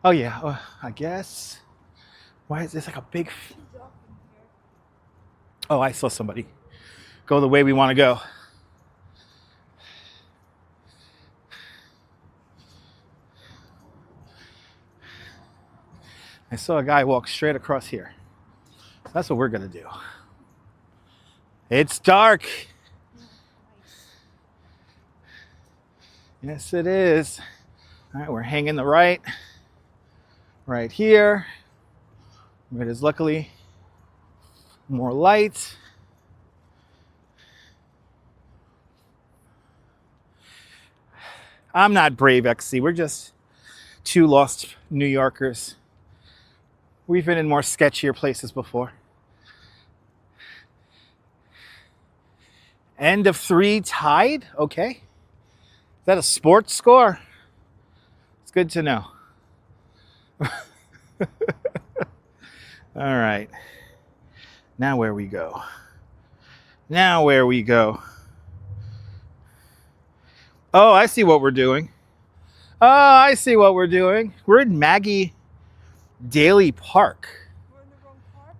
Oh yeah, I guess. Why is this like a big? Oh, I saw somebody go the way we want to go. I saw a guy walk straight across here. So that's what we're going to do. It's dark. Yes, it is. All right, we're hanging the right here. It is luckily more light. I'm not brave, XC. We're just two lost New Yorkers. We've been in more sketchier places before. End of 3 tied? Okay. Is that a sports score? It's good to know. All right. Now where we go? Now where we go? Oh, I see what we're doing. Oh, I see what we're doing. We're in Maggie Daly Park. We're in the wrong park?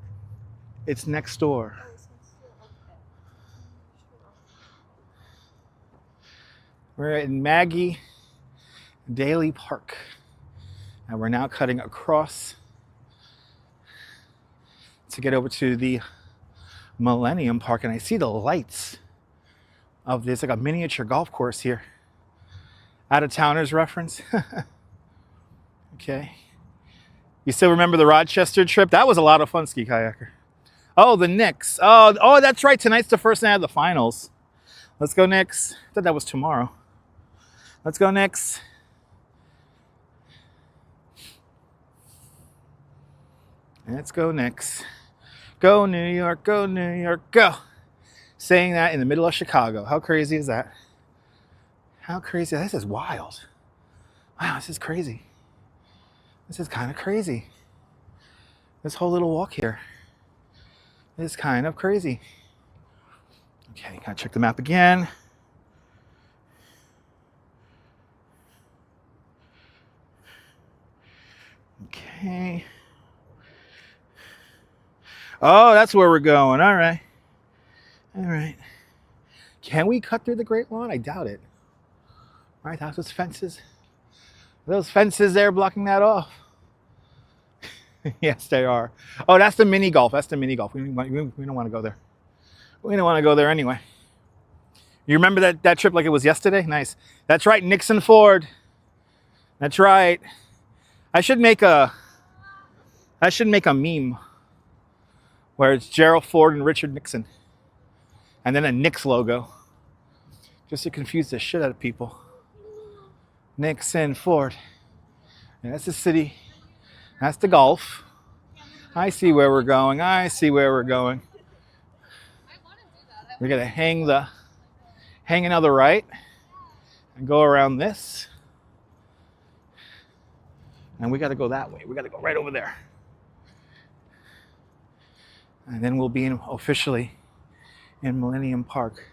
It's next door. Oh, it's next door. Okay. Sure. We're in Maggie Daly Park. And we're now cutting across to get over to the Millennium Park. And I see the lights of this, like a miniature golf course here. Out-of-towners reference. Okay. You still remember the Rochester trip? That was a lot of fun, ski kayaker. Oh, the Knicks. Oh, that's right. Tonight's the first night of the finals. Let's go Knicks. I thought that was tomorrow. Let's go Knicks. Let's go Knicks. Go New York, go New York, go. Saying that in the middle of Chicago. How crazy is that? How crazy? This is wild. Wow, this is crazy. This is kind of crazy. This whole little walk here is kind of crazy. Okay, gotta check the map again. Okay. Oh, that's where we're going. All right. All right. Can we cut through the Great Lawn? I doubt it. All right, those fences. Those fences there blocking that off. Yes, they are. Oh, that's the mini golf. That's the mini golf. We don't want to go there. We don't want to go there anyway. You remember that trip like it was yesterday? Nice. That's right, Nixon Ford. That's right. I should make a meme where it's Gerald Ford and Richard Nixon. And then a Knicks logo. just to confuse the shit out of people. Nixon, Ford. And that's the city. That's the Gulf. I see where we're going. I see where we're going. We're gonna hang another right and go around this. And we gotta go that way. We gotta go right over there. And then we'll be officially in Millennium Park.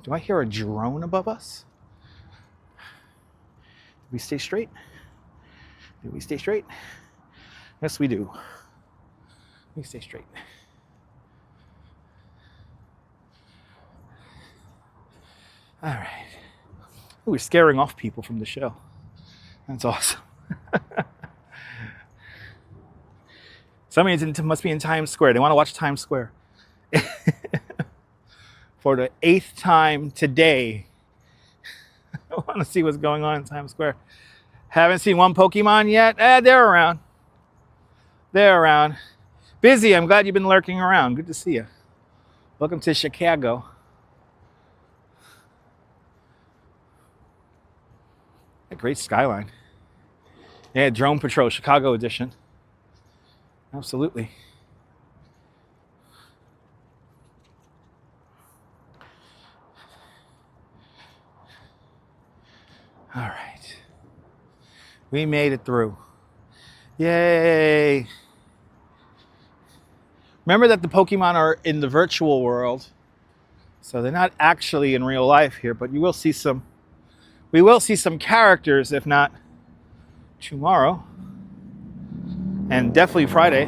Do I hear a drone above us? Did we stay straight? Did we stay straight? Yes, we do. We stay straight. All right. Ooh, we're scaring off people from the show. That's awesome. Somebody must be in Times Square. They want to watch Times Square. For the 8th time today. I want to see what's going on in Times Square. Haven't seen one Pokemon yet? They're around. They're around. Busy, I'm glad you've been lurking around. Good to see you. Welcome to Chicago. A great skyline. Yeah, Drone Patrol, Chicago edition. Absolutely. All right. We made it through. Yay. Remember that the Pokemon are in the virtual world. So they're not actually in real life here, but we will see some characters, if not tomorrow. And definitely Friday.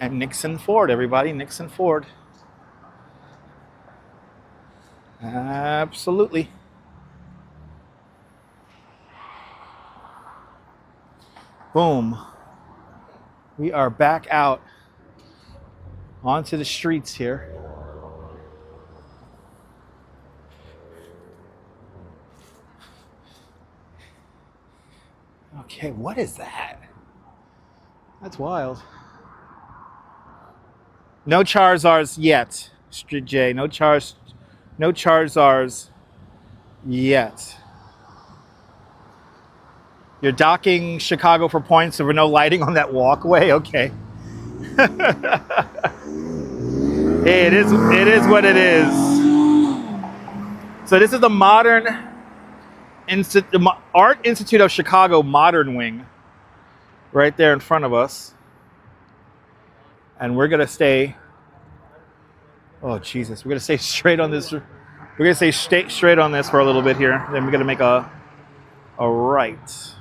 And Nixon Ford, everybody. Nixon Ford. Absolutely. Boom. We are back out onto the streets here. Okay, what is that? That's wild. No Charizards yet, Street J. No Charizards yet. You're docking Chicago for points over no lighting on that walkway? Okay. Hey, it is what it is. So this is the Art Institute of Chicago Modern Wing. Right there in front of us. And we're going to stay... Oh, Jesus. We're going to stay straight on this. We're going to stay straight on this for a little bit here. Then we're going to make a right.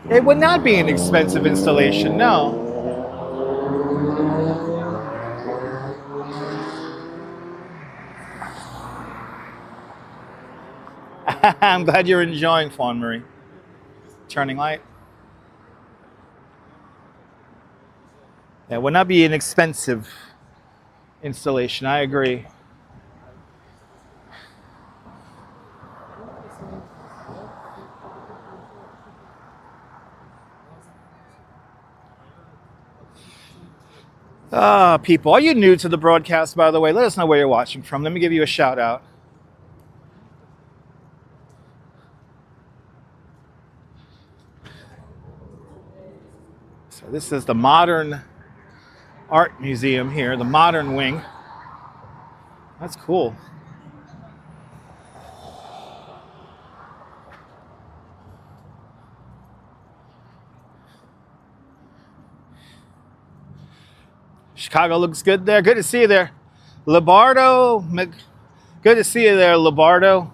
It would not be an expensive installation, no. I'm glad you're enjoying Fawn Marie. Turning light. Yeah, it would not be an expensive installation, I agree. People, are you new to the broadcast, by the way? Let us know where you're watching from. Let me give you a shout out. So this is the Modern Art Museum here, the Modern Wing. That's cool. Chicago looks good there. Good to see you there. Labardo. Good to see you there, Labardo.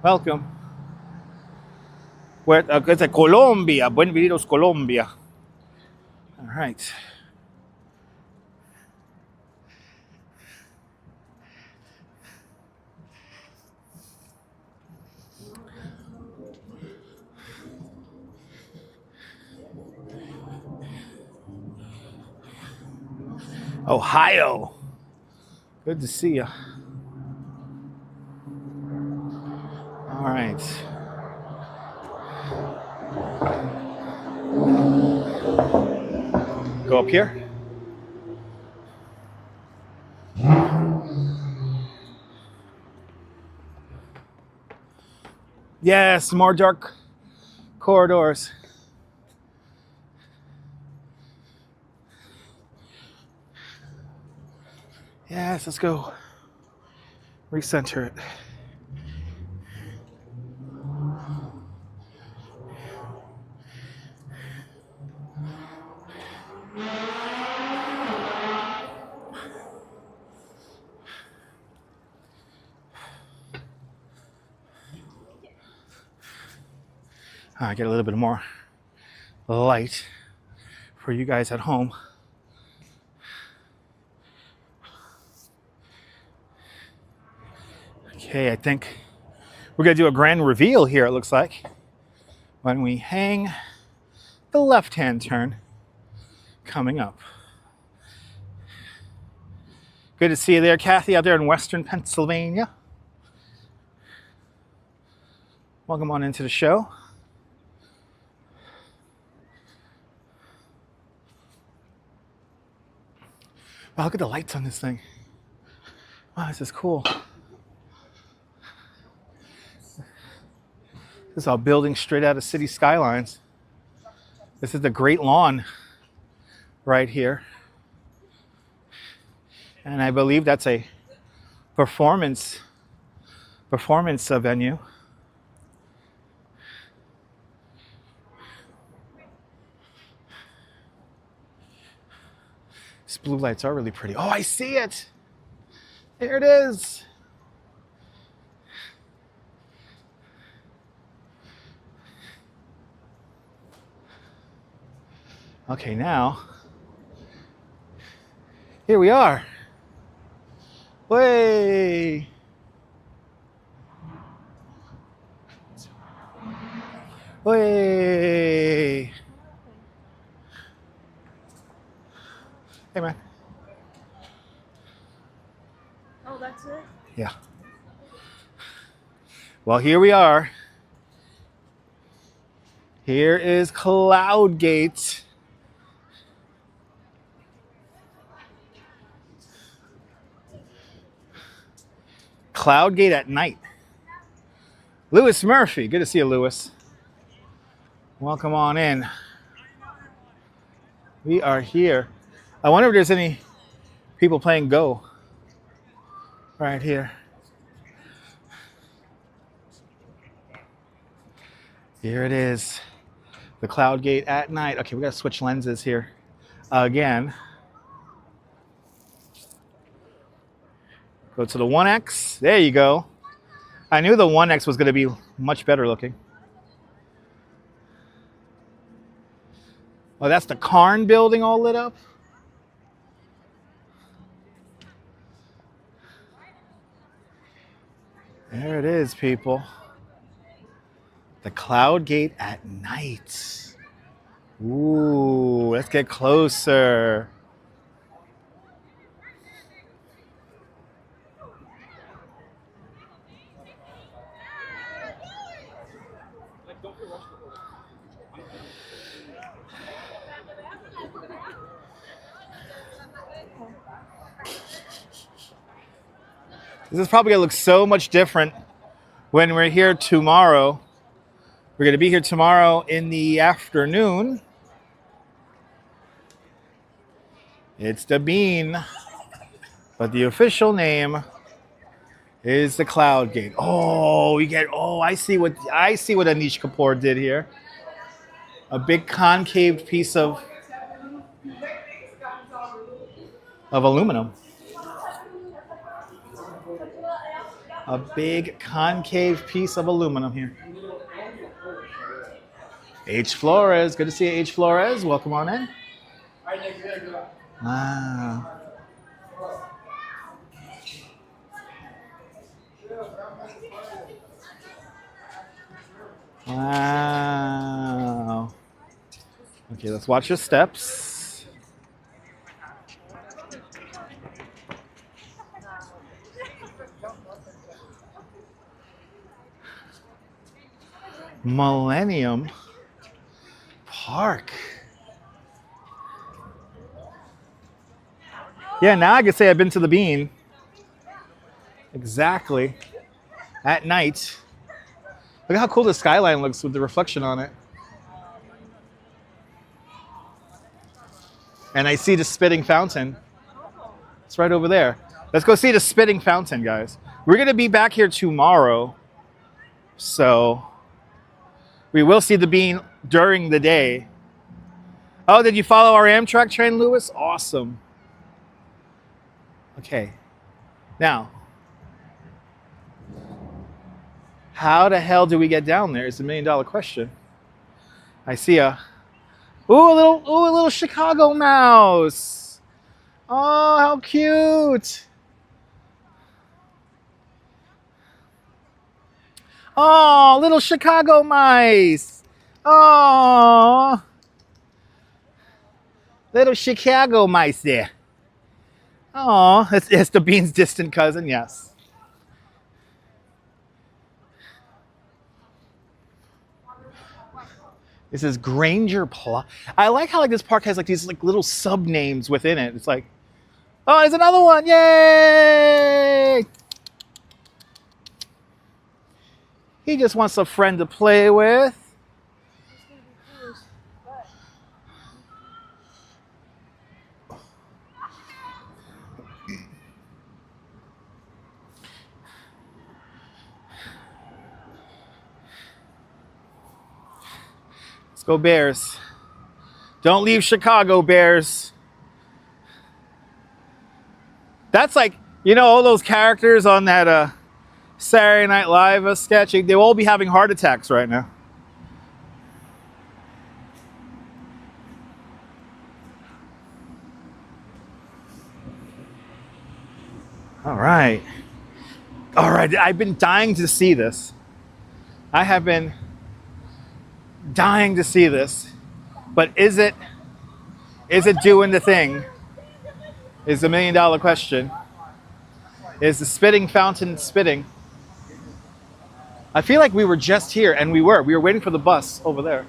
Welcome. It's Colombia. Bienvenidos, Colombia. All right. Ohio. Good to see you. All right. Go up here. Yes, more dark corridors. Yes, let's go. Recenter it. Get a little bit more light for you guys at home. Okay, I think we're gonna do a grand reveal here, it looks like. When we hang the left-hand turn coming up. Good to see you there, Kathy, out there in Western Pennsylvania. Welcome on into the show. Wow, look at the lights on this thing. Wow, this is cool. This is all building straight out of city skylines. This is the Great Lawn right here. And I believe that's a performance venue. These blue lights are really pretty. Oh, I see it. There it is. Okay, now, here we are. Way. Way. Hey, man. Oh, that's it? Yeah. Well, here we are. Here is Cloudgate. Cloudgate at night. Lewis Murphy. Good to see you, Lewis. Welcome on in. We are here. I wonder if there's any people playing Go right here. Here it is. The Cloudgate at night. Okay, we got to switch lenses here again. Go to the 1X. There you go. I knew the 1X was going to be much better looking. Oh, that's the Carn building all lit up? There it is, people. The Cloudgate at night. Ooh, let's get closer. This is probably going to look so much different when we're here tomorrow. We're going to be here tomorrow in the afternoon. It's the Bean, but the official name is the Cloudgate. Oh, we get. Oh, I see what Anish Kapoor did here. A big concave piece of aluminum. A big concave piece of aluminum here. H. Flores. Good to see you, H. Flores. Welcome on in. Wow. Wow. Okay, let's watch your steps. Millennium. park. Yeah, now I can say I've been to the Bean. Exactly. At night. Look at how cool the skyline looks with the reflection on it. And I see the spitting fountain. It's right over there. Let's go see the spitting fountain, guys. We're going to be back here tomorrow. So we will see the Bean during the day. Oh, did you follow our Amtrak train, Lewis? Awesome. Okay. Now, how the hell do we get down there is the $1 million question. I see a little Chicago mouse. Oh, how cute. Oh, little Chicago mice. Oh, little Chicago mice there. Oh, it's the Bean's distant cousin, yes. This is Granger Plaza. I like how like this park has like these like little sub names within it. It's like, oh, there's another one! Yay! He just wants a friend to play with. Let's go Bears. Don't leave Chicago, Bears. That's like, you know, all those characters on that Saturday Night Live sketch, they'll all be having heart attacks right now. All right. All right, I've been dying to see this. I have been dying to see this, but is it doing the thing? Is the $1 million question. Is the spitting fountain spitting? I feel like we were just here, and we were waiting for the bus over there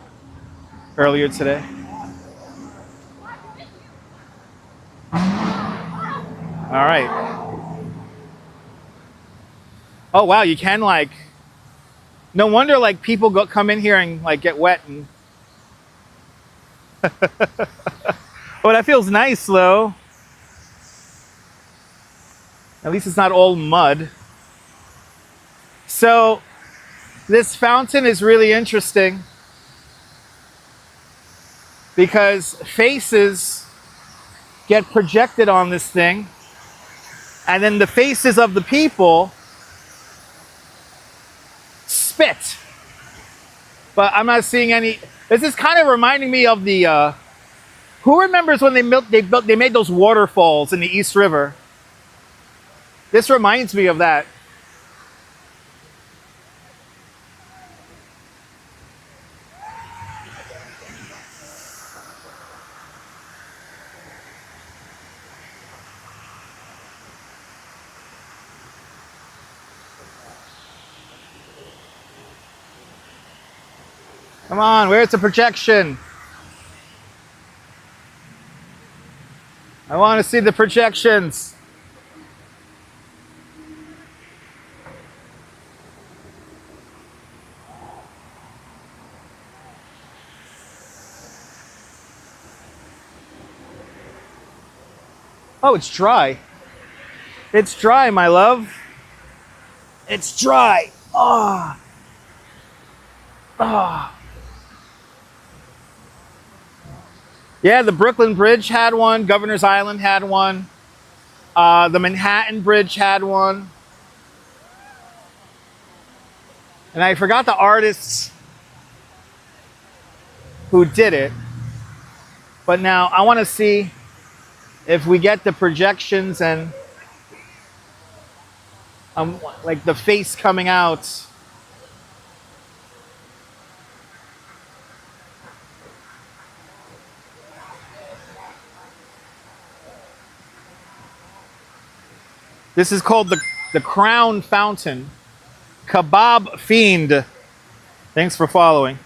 earlier today. All right. Oh wow, you can like. No wonder like people come in here and like get wet and. Oh, that feels nice though. At least it's not all mud. So this fountain is really interesting because faces get projected on this thing, and then the faces of the people spit. But I'm not seeing any. This is kind of reminding me of the who remembers when they made those waterfalls in the East River? This reminds me of that. Come on, where's the projection? I want to see the projections. Oh, it's dry. It's dry, my love. It's dry. Ah. Ah. Yeah, the Brooklyn Bridge had one. Governor's Island had one. The Manhattan Bridge had one. And I forgot the artists who did it. But now I want to see if we get the projections and like the face coming out. This is called the Crown Fountain. Kebab Fiend. Thanks for following.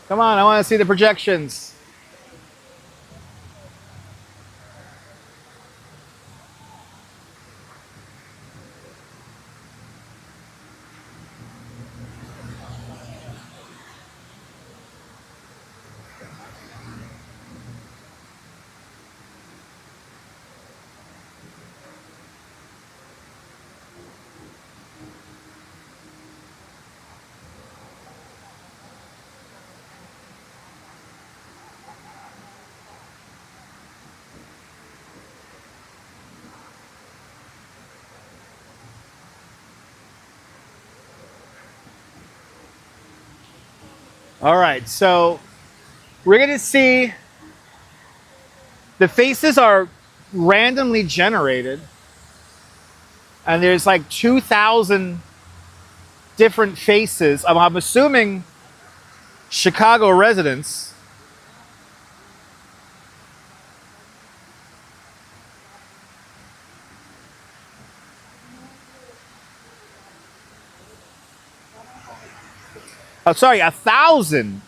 Come on, I want to see the projections. All right, so we're going to see the faces are randomly generated, and there's like 2,000 different faces. I'm assuming Chicago residents. Oh, sorry, 1,000.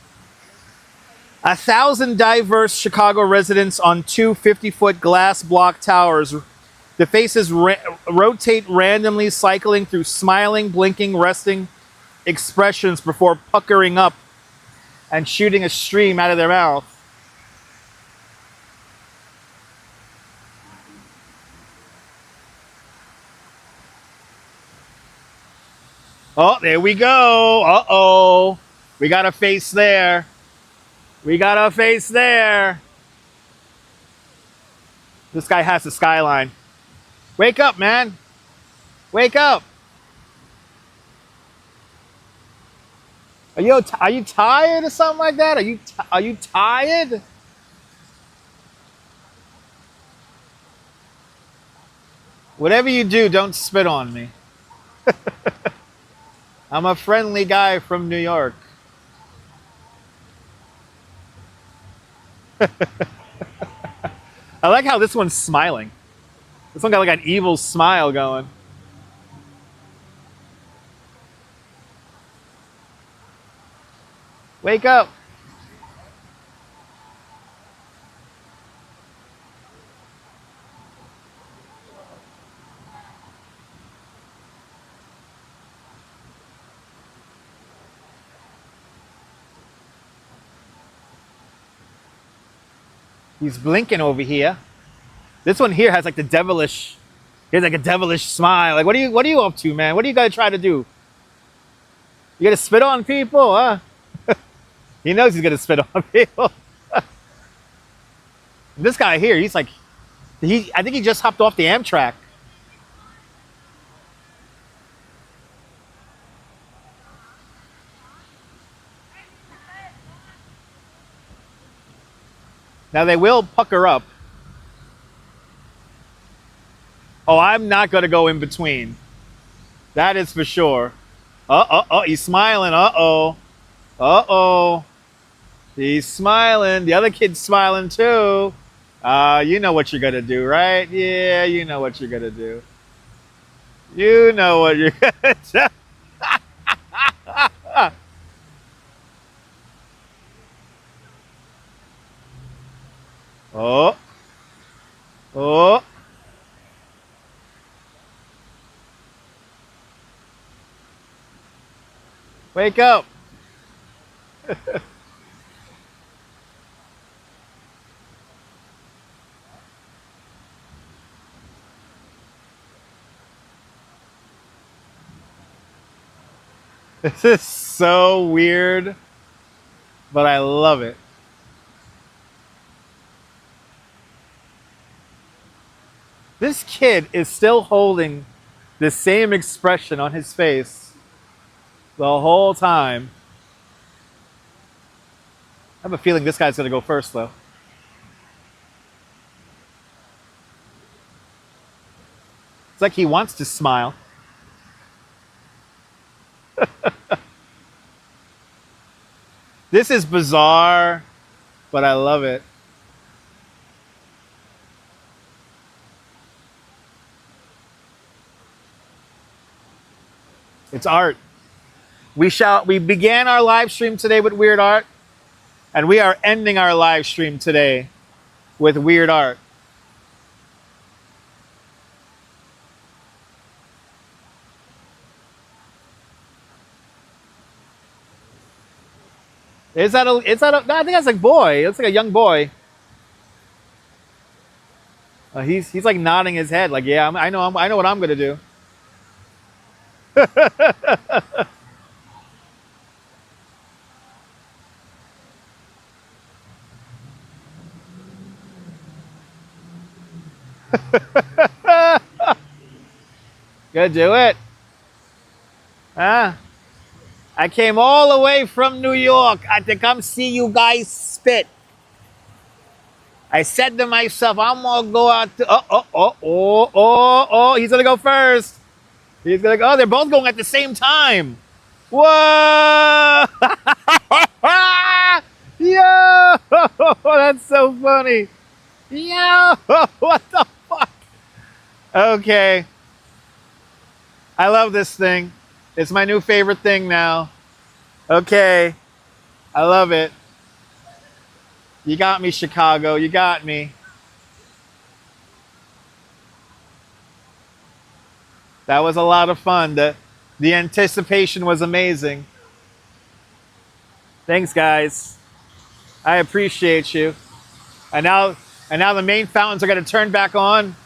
1,000 diverse Chicago residents on two 50-foot glass block towers. The faces rotate randomly, cycling through smiling, blinking, resting expressions before puckering up and shooting a stream out of their mouth. Oh, there we go. Uh-oh. We got a face there. We got a face there. This guy has the skyline. Wake up, man. Wake up. Are you tired or something like that? Are you tired? Whatever you do, don't spit on me. I'm a friendly guy from New York. I like how this one's smiling. This one got like an evil smile going. Wake up. He's blinking over here. This one here has like the devilish. He has like a devilish smile. Like, what are you up to, man? What are you gonna try to do? You gonna spit on people, huh? He knows he's gonna spit on people. This guy here, he's like, I think he just hopped off the Amtrak. Now they will pucker up. Oh, I'm not gonna go in between. That is for sure. He's smiling. He's smiling. The other kid's smiling too. You know what you're gonna do, right? Yeah, you know what you're gonna do. You know what you're gonna do. Oh. Wake up. This is so weird, but I love it. This kid is still holding the same expression on his face the whole time. I have a feeling this guy's going to go first, though. It's like he wants to smile. This is bizarre, but I love it. It's art. We began our live stream today with weird art. And we are ending our live stream today with weird art. Is that a, no, I think that's a boy. It looks like a young boy. He's like nodding his head like, yeah, I know what I'm going to do. Gonna do it. Huh? I came all the way from New York to come see you guys spit. I said to myself, I'm gonna go out to, he's gonna go first. He's gonna go, oh, they're both going at the same time. Whoa! Yo! That's so funny. Yo! What the fuck? Okay. I love this thing. It's my new favorite thing now. Okay. I love it. You got me, Chicago. You got me. That was a lot of fun. The anticipation was amazing. Thanks, guys. I appreciate you. And now the main fountains are going to turn back on.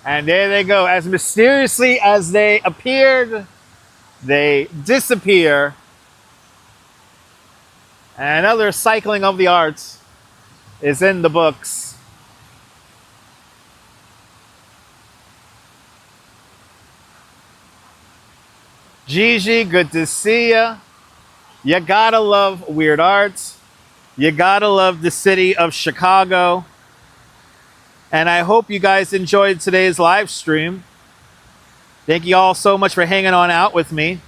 And there they go. As mysteriously as they appeared, they disappear. And another cycling of the arts is in the books. Gigi, good to see ya. You gotta love weird arts. You gotta love the city of Chicago. And I hope you guys enjoyed today's live stream. Thank you all so much for hanging on out with me.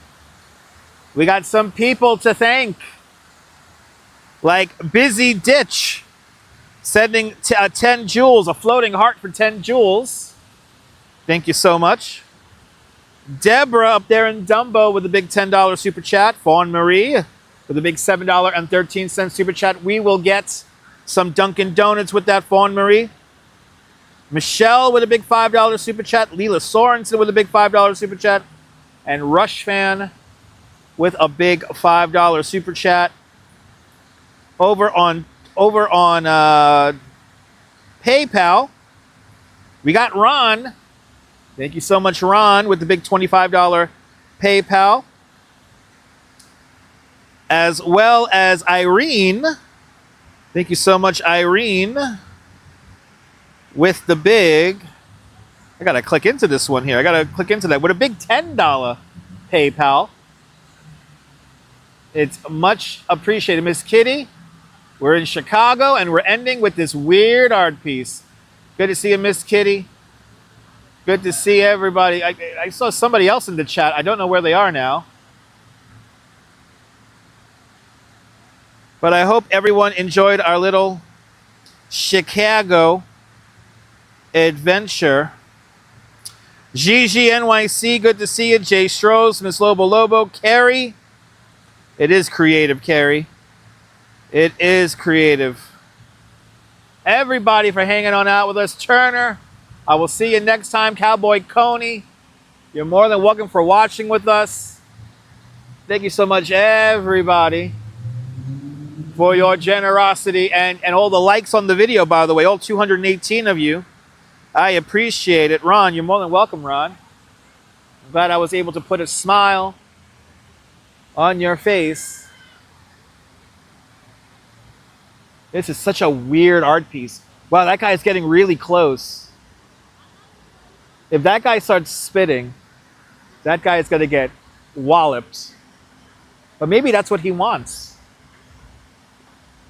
We got some people to thank. Like Busy Ditch, sending 10 jewels, a floating heart for 10 jewels. Thank you so much. Deborah up there in Dumbo with a big $10 super chat. Fawn Marie with a big $7.13 super chat. We will get some Dunkin' Donuts with that, Fawn Marie. Michelle with a big $5 super chat. Leela Sorensen with a big $5 super chat. And Rush Fan with a big $5 super chat. Over on PayPal, we got Ron. Thank you so much, Ron, with the big $25 PayPal. As well as Irene. Thank you so much, Irene, with the big, I gotta click into this one here. I gotta click into that with a big $10 PayPal. It's much appreciated. Miss Kitty, we're in Chicago and we're ending with this weird art piece. Good to see you, Miss Kitty. Good to see everybody. I saw somebody else in the chat. I don't know where they are now. But I hope everyone enjoyed our little Chicago adventure. Gigi NYC, good to see you. Jay Strohs, Miss Lobo Lobo, Carrie. It is creative, Carrie. It is creative. Everybody for hanging on out with us. Turner, I will see you next time. Cowboy Coney, you're more than welcome for watching with us. Thank you so much, everybody, for your generosity and all the likes on the video, by the way. All 218 of you. I appreciate it. Ron, you're more than welcome, Ron. I'm glad I was able to put a smile on your face. This is such a weird art piece. Wow, that guy's getting really close. If that guy starts spitting, that guy is going to get walloped. But maybe that's what he wants.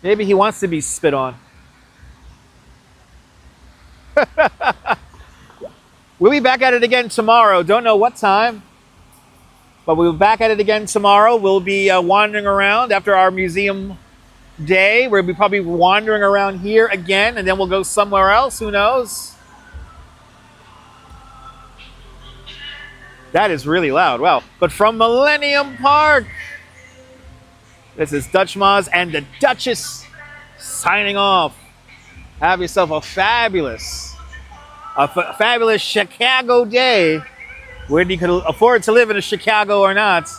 Maybe he wants to be spit on. We'll be back at it again tomorrow. Don't know what time, but we'll be back at it again tomorrow. We'll be wandering around after our museum day. We'll be probably wandering around here again, and then we'll go somewhere else. Who knows? That is really loud. Wow. But from Millennium Park, This is Dutch Moz and the Duchess signing off. Have yourself a fabulous Chicago day, whether you can afford to live in Chicago or not.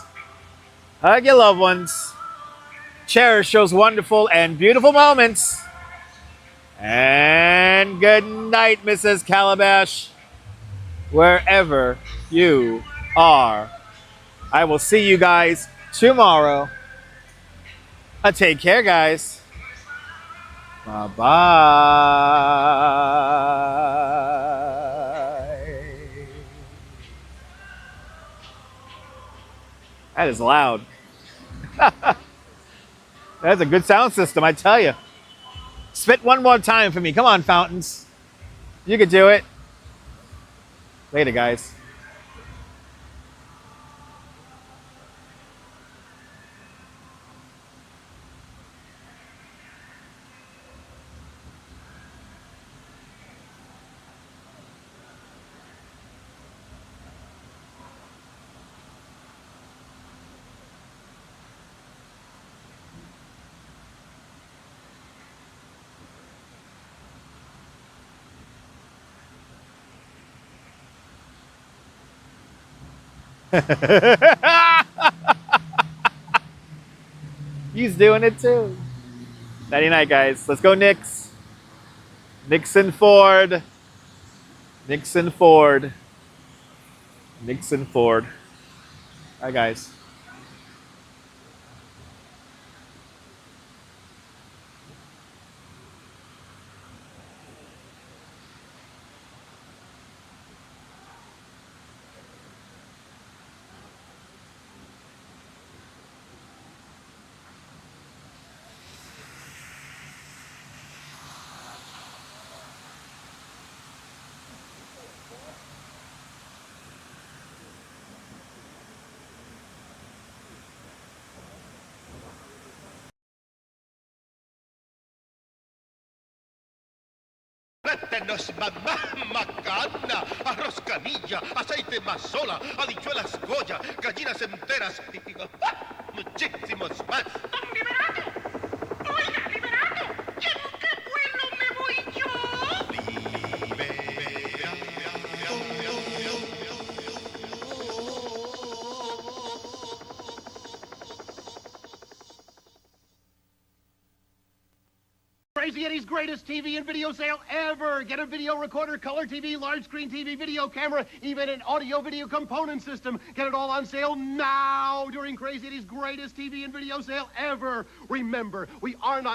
Hug your loved ones. Cherish those wonderful and beautiful moments. And good night, Mrs. Calabash, wherever you are. I will see you guys tomorrow. Take care, guys. Bye-bye. That is loud. That's a good sound system, I tell you. Spit one more time for me. Come on, Fountains. You can do it. Later, guys. He's doing it too. Nighty night, guys. Let's go, Knicks. Nixon Ford. Nixon Ford. Nixon Ford. Bye, guys. Plátanos, mamá, macana, arroz canilla, aceite mazola, habichuelas goya, gallinas enteras y muchísimos más. ¡Don Liberato! ¡Oiga, Liberato! ¿En qué vuelo me voy yo? Crazy Eddie's greatest TV and video sale ever. Get a video recorder, color TV, large screen TV, video camera, even an audio video component system. Get it all on sale now during Crazy Eddie's greatest TV and video sale ever. Remember, we are not